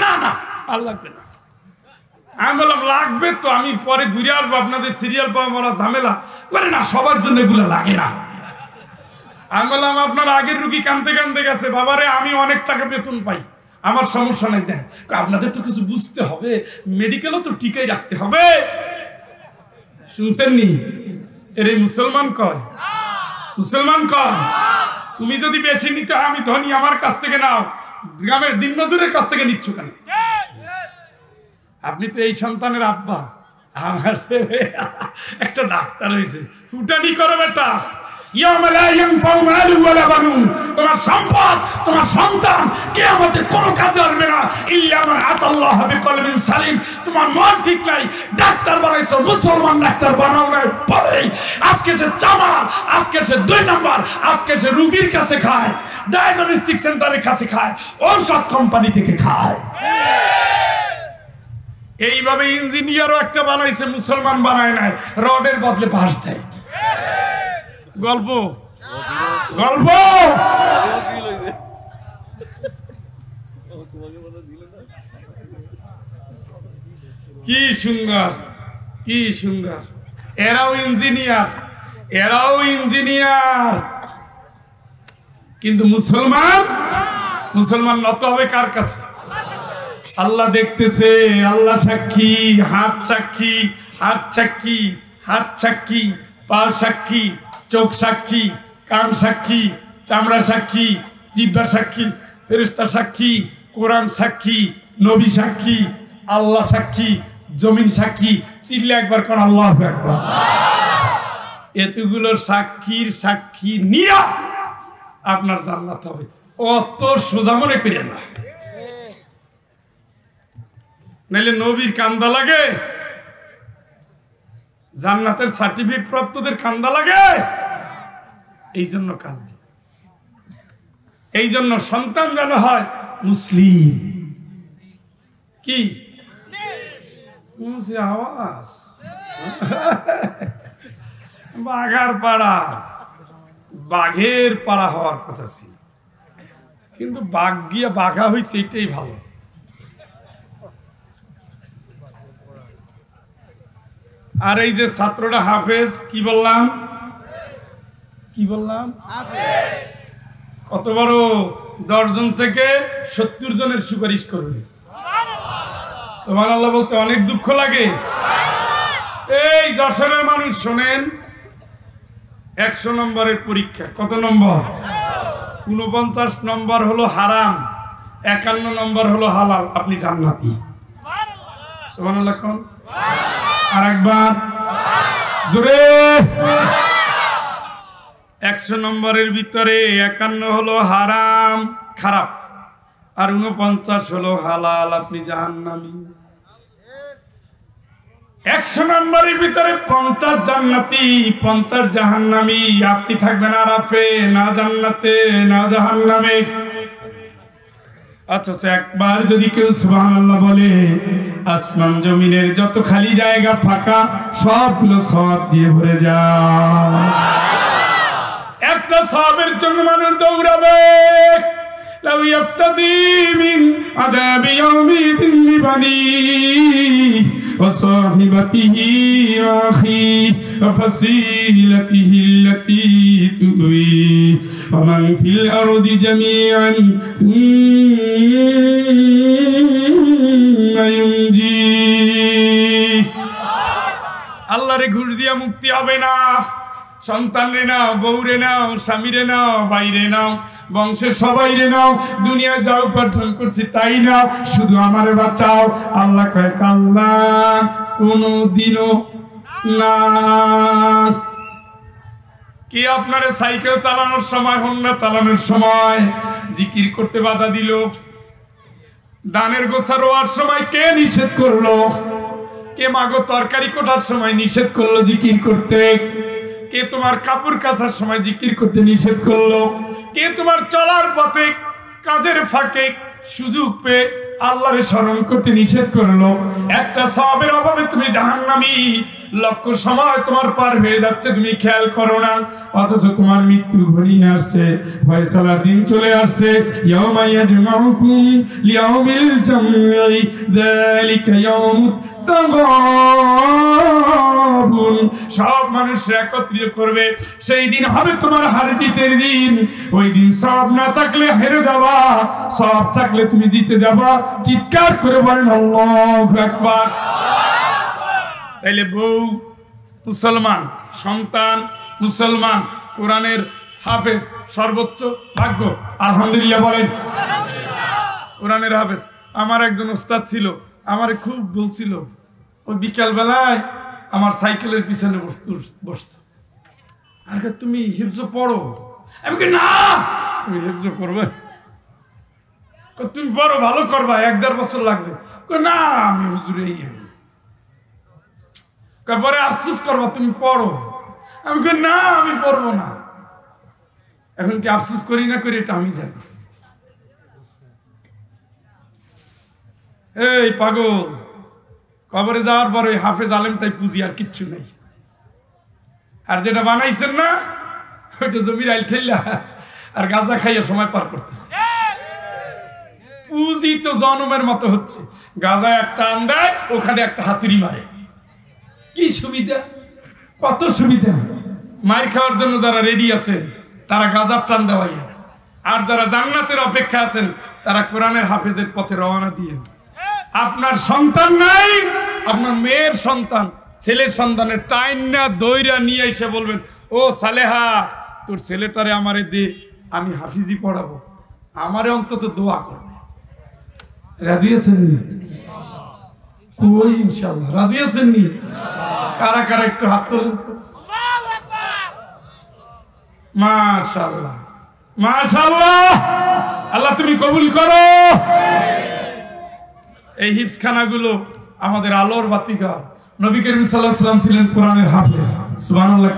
না না আর লাগবে না। আমি বললাম লাগবে তো, আমি পরে ঘুরে আসবো, আপনাদের সিরিয়াল পাওয়া বলা ঝামেলা করে না, সবার জন্য এগুলো লাগে না। আমি বললাম আপনার আগের রুগী কানতে কানতে গেছে, বাবারে আমি অনেক টাকা বেতন পাই, আমার সমস্যা নাই, দেন। আপনাদের তো কিছু বুঝতে হবে, মেডিকেলও তো টিকাই রাখতে হবে। শুনছেন নি? এর মুসলমান কয়, মুসলমান কয় তুমি যদি বেশি নিতে হয় আমি ধনী, আমার কাছ থেকে নাও, গ্রামের দিনমজুরের কাছ থেকে নিচ্ছ কেন? আপনি তো এই সন্তানের আব্বা, আমার একটা ডাক্তার হয়েছে, ফুটানি করো বেটা। তোমার তোমার সম্পদ, তোমার সন্তান কিয়ামতে কোনো কাজে আসবে না ইল্লা মান আতাল্লাহ বিকলবিন সালিম। তোমার মন ঠিক নাই, ডাক্তার বানাইছো, মুসলমান ডাক্তার বানাও নাই, পরে আজকে সে চামার, আজকে সে 2 নাম্বার, আজকে সে রোগীর কাছে খায়, ডায়াগনস্টিক সেন্টারের কাছে খায়, ঔষধ কোম্পানি থেকে খায়। এইভাবে ইঞ্জিনিয়ারও একটা বানাইছে, মুসলমান বানায় নাই, রডের বদলে বাঁশ দেয়। গল্প গল্প কি সুন্দর, কি সুন্দর। এরাও ইঞ্জিনিয়ার, এরাও ইঞ্জিনিয়ার, কিন্তু মুসলমান, মুসলমান নত হবে কার কাছে? আল্লাহ দেখতেছে, আল্লাহ সাক্ষী, হাত সাক্ষী, হাত সাক্ষী, হাত সাক্ষী, পা সাক্ষী, চোখ সাক্ষী, কান সাক্ষী, চামড়া সাক্ষী, জিহ্বা সাক্ষী, ফেরেশতা সাক্ষী, কোরআন সাক্ষী, নবী সাক্ষী, আল্লাহ সাক্ষী, জমিন সাক্ষী। চিল্লা একবার কোন আল্লাহু আকবার। এতগুলো সাক্ষীর সাক্ষী নিয়া আপনার জান্নাত হবে, অত সোজা মনে করেন না। নাইলে নবীর কান্দা লাগে, জান্নাতের সার্টিফিকেট প্রাপ্তদের কান্দা লাগে। এই জন্য কান্দে, এই জন্য সন্তান যেন হয় মুসলিম। কি আওয়াজ? বাঘার পাড়া, বাঘের পাড়া হওয়ার কথা ছিল, কিন্তু বাঘ গিয়া বাঘা হয়েছে, এটাই ভালো। আর এই যে ছাত্রটা হাফেজ, কি বললাম, কি বললাম? কত বড়, 10 জন থেকে 70 জনের সুপারিশ করবে। সুবহানাল্লাহ বলতে অনেক দুঃখ লাগে। এই যশোরের মানুষ শোনেন, 100 নম্বরের পরীক্ষা, কত নম্বর? 49 নম্বর হলো হারাম, 51 নম্বর হলো হালাল, আপনি জান্নাতি। সুবহানাল্লাহ কোন? আরেকবার জোরে। 100 নম্বরের ভিতরে 51 হলো হারাম, খারাপ, আর 49 হলো হালাল, আপনি জাহান্নামী। 100 নম্বরের ভিতরে 50 জান্নাতি, 50 জাহান্নামী, আপনি থাকবেন আরাফে, না জান্নাতে না জাহান্নামে। আচ্ছা, একবার যদি কেউ সুবহানাল্লাহ বলে, আসমান জমিনের যত খালি জায়গা ফাঁকা সবগুলো সওয়াব দিয়ে ভরে যায়। একটা সওয়াবের জন্য মানুষ দৌড়াবে। লাউ ইয়াফতাদি মিন আযাবি ইয়াউমিদিন বিবানি ওয়া সাহিবাতিহি ওয়া আখি ওয়া ফাসিলাতিহি আল্লাতী তুবি ওয়া মান ফিল আরদি জামিআন আল্লাহরে ঘুষ দিয়া মুক্তি হবে না। সন্তান রে নাও, বউ রে নাও, স্বামী রে নাও, বাইরে নাও, বংশের সবাই রে নাও, দুনিয়ায় যা উপার্জন করছি তাই নাও, শুধু আমারে বাঁচাও। আল্লাহ কয় কাল্লা, কোনদিনও না। কে আপনারে সাইকেল চালানোর সময়, হোন্ডা চালানোর সময় জিকির করতে বাধা দিল? দানের গোছা রোয়ার সময় কে নিষেধ করলো? কে মাগো তরকারি কোটার সময় নিষেধ করলো জিকির করতে? কে তোমার কাপড় কাচার সময় জিকির করতে নিষেধ করলো? কে তোমার চলার পথে কাজের ফাঁকে সুযোগ পেয়ে আল্লাহরে স্মরণ করতে নিষেধ করলো? একটা সওয়াবের অভাবে তুমি জাহান্নামী। লক্ষ সময় তোমার পার হয়ে যাচ্ছে, তুমি খেয়াল করো না, অথচ তোমার মৃত্যু ঘনিয়ে আসছে, ফয়সালার দিন চলে আসছে। ইয়াউমা ইয়াজমাউকুম লিয়াউমিল জামঈ যালিকা ইয়াউমুত তাগাবুন। সব মানুষ একত্রিত করবে, সেই দিন হবে তোমার হার জিতের দিন। ওই দিন সব না থাকলে হেরে যাবা, সব থাকলে তুমি জিতে যাবা। চিৎকার করে বলেন আল্লাহু আকবার। তাইলে বউ মুসলমান, সন্তান মুসলমান, কোরআনের হাফেজ, সর্বোচ্চ ভাগ্য। আলহামদুলিল্লাহ বলেন। কোরআনের হাফেজ। আমার একজন ওস্তাদ ছিল, আমারে খুব বলছিল, ওই বিকাল বেলায় আমার সাইকেলের পিছনে বসতো, আর তুমি হিফজ পড়ো? আমি না, তুমি হেফজ করবে? তুমি পড়ো, ভালো করবা, 1-1.5 বছর লাগবে। না আমি হুজুর এই পরে আফসোস করবা, তুমি পড়ো। আমি কই না আমি পড়বো না। এখন কি আফসোস করি না করি এটা আমি জানি। এই পাগল, কবরে যাওয়ার পর ওই হাফেজ আলেমটাই পুঁজি, আর কিচ্ছু নেই। আর যেটা বানাইছেন না ওইটা জমির আইল ঠেললা আর গাঁজা খাইয়া সময় পার করতেছে। পুঁজি তো জনমের মতো হচ্ছে। গাঁজা একটা আন্দায়, ওখানে একটা হাতুড়ি মারে। কি সুবিধা, কত সুবিধা। মায়ের খাওয়ার জন্য যারা রেডি আছেন তারা গাঁজার টান দেওয়াইয়া, আর যারা জান্নাতের অপেক্ষা আছেন তারা কোরআনের হাফেজের পথে রওনা দিয়ে। আপনার সন্তান নাই, আপনার মেয়ের সন্তান, ছেলের সন্তানের টাইম না দইরা নিয়ে এসে বলবেন, ও সালেহা তোর ছেলেটারে আমারে দে, আমি হাফিজি পড়াবো, আমারে অন্তত দোয়া করবে। রাজি আছেন? ওই ইনশাআল্লাহ রাজি আছেন নি? কারা কারা একটু হাত তোলেন তো। মাশাআল্লাহ মাশাআল্লাহ, আল্লাহ তুমি কবুল করো। এই হিফজখানাগুলো আমাদের আলোর বাতিকা। নবী করিম সাল্লাল্লাহু আলাইহি ওয়াসাল্লাম ছিলেন কোরআনের হাফেজ, সুবহানাল্লাহ।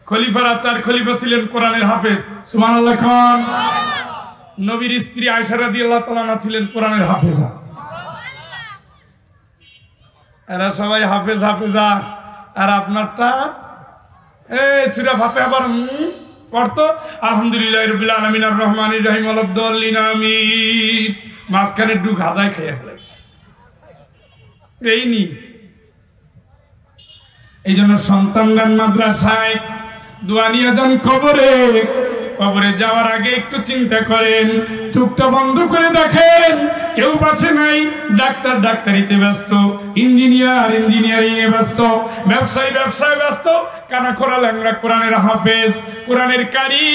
খলিফারা 4 খলিফা ছিলেন কোরআনের হাফেজ, সুবহানাল্লাহ। নবীর স্ত্রী আয়েশা রাদিয়াল্লাহু তাআলা আনহা ছিলেন কোরআনের হাফেজা। এরা সবাই হাফেজ হাফেজা। আর আপনারটা এই সূরা ফাতিহা পড়তো, আলহামদুলিল্লাহি রাব্বিল আলামিন আর রহমানির রহিম ওয়ালাদ-দাল্লিন আমিন, মাঝখানে ডু গাজায় খেয়ে ফেলেছে। এই নি, এই জন্য সন্তানগণ মাদ্রাসায় দোয়া নিয়ে যান। কবরে যাওয়ার আগে একটু চিন্তা করেন, চোখটা বন্ধ করে দেখেন কেউ পাশে নাই। ডাক্তার ডাক্তারিতে ব্যস্ত, ইঞ্জিনিয়ার ইঞ্জিনিয়ারিং এ ব্যস্ত, ব্যবসায়ী ব্যবসায় ব্যস্ত, কানা খোরা ল্যাংড়া কোরআনের হাফেজ, কোরআনের কারি।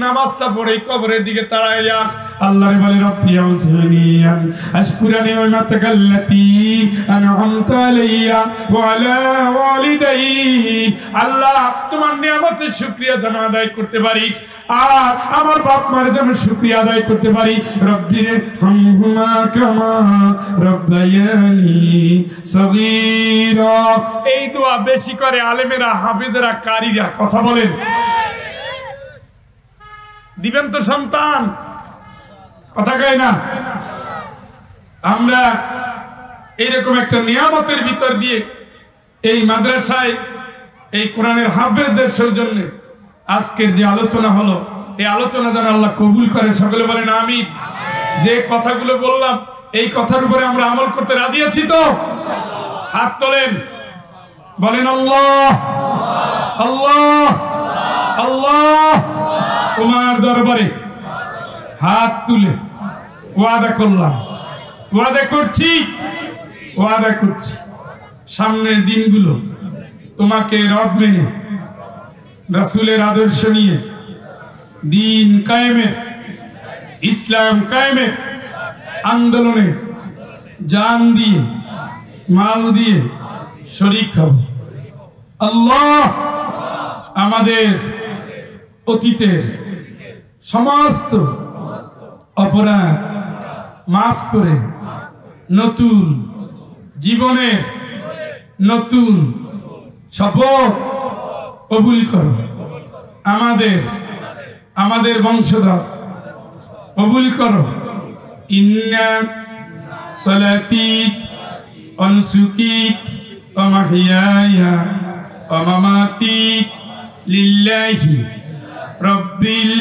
নামাজটা পড়ে কবরের দিকে তাড়াইয়া আল্লাহরে বলে, রব্বি আউজিনি আন আশকুরা নি'মাতাকাল্লাতী আন'আমতা আলাইয়া ওয়া আলা ওয়ালিদাই। আল্লাহ তোমার নিয়ামতের শুকরিয়া যেন আদায় করতে পারি, আর আমার বাপ মার যেন শুকরিয়া আদায় করতে পারি। রব্বির হামহুমা কামা রব্বায়ানি সগীরা। এই দোয়া বেশি করে আলেমেরা, হাফেজেরা, কারীরা। কথা বলেন, দিবেন তো সন্তান? কথা কয় না? আমরা এইরকম একটা নিয়ামতের ভিতর দিয়ে এই মাদ্রাসায় এই কোরআনের হাফেজদের সৌজন্যে আজকের যে আলোচনা হলো, এই আলোচনা যেন আল্লাহ কবুল করে। সকলে বলেন আমিন। যে কথাগুলো বললাম এই কথার উপরে আমরা আমল করতে রাজি আছি তো? হাত তোলেন, বলেন আল্লাহ আল্লাহ আল্লাহ। তোমার দরবারে হাত তুলে ওয়াদা করলাম, ওয়াদা করছি, ওয়াদা করছি সামনের দিনগুলো তোমাকে রব মেনে, রাসূলের আদর্শ নিয়ে দিন কায়েমে, ইসলাম কায়েমে আন্দোলনে জান দিয়ে মাল দিয়ে শরীক হব। আল্লাহ আমাদের অতীতের সমস্ত অপরাধ মাফ করে নতুন জীবনের নতুন শপথ কবুল করো। আমাদের বংশধর কবুল করো। ইন্না সালাতি ওয়া নুসুকি ওয়া মাহইয়ায়া ওয়া মামাতি লিল্লাহি রাব্বিল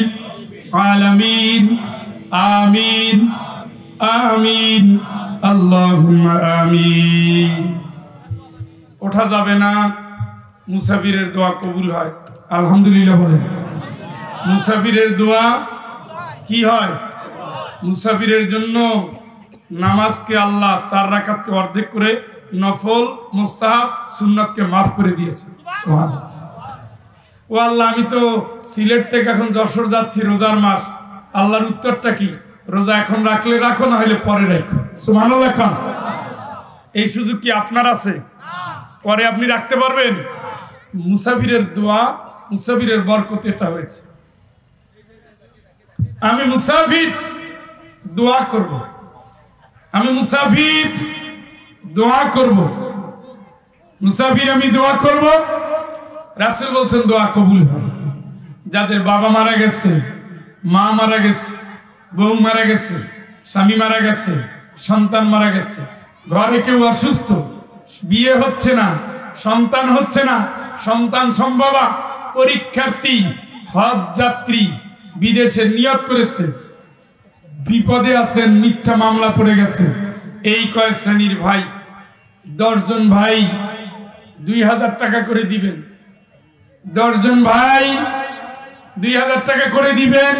আলামিন। আমিন আমিন আল্লাহুম্মা আমিন। ওঠা যাবে না, মুসাফিরের দোয়া কবুল হয়। আলহামদুলিল্লাহ বলেন। মুসাফিরের দোয়া কি হয়? মুসাফিরের জন্য নামাজকে আল্লাহ 4 রাকাতকে অর্ধেক করে নফল, মুস্তাহাব, সুন্নাতকে মাফ করে দিয়েছে। সুবহানাল্লাহ। ও আল্লাহ, আমি তো সিলেট থেকে এখন যশোর যাচ্ছি, রোজার মাস। আল্লাহর উত্তরটা কি? রোজা এখন রাখলে রাখো, না হলে পরে রাখো। সুবহানাল্লাহ। এই সুযোগ কি আপনার আছে? পরে আপনি রাখতে পারবেন। মুসাফিরের দোয়া, মুসাফিরের বরকত এটা হয়েছে। আমি মুসাফির দোয়া করব, আমি মুসাফির দোয়া করব, মুসাফির আমি দোয়া করব। রাসূল বলছেন দোয়া কবুল হয়। যাদের বাবা মারা গেছে, মা মারা গেছে, বউ মারা গেছে, স্বামী মারা গেছে, সন্তান মারা গেছে, ঘরে কেউ অসুস্থ, বিয়ে হচ্ছে না, সন্তান হচ্ছে না, সন্তান সম্ভবা, পরীক্ষার্থী, হজ যাত্রী, বিদেশে নিয়ত করেছে, বিপদে আছেন, মিথ্যা মামলা পড়ে গেছে, এই কয় শ্রেণীর ভাই 10 জন ভাই 2000 টাকা করে দিবেন। 10 জন ভাই 2000 টাকা করে দিবেন।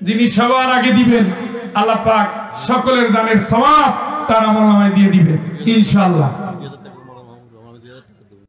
যিনি সবার আগে দিবেন আল্লাহ পাক সকলের দানের সওয়াব তার আমলনামায় দিয়ে দিবেন ইনশাআল্লাহ।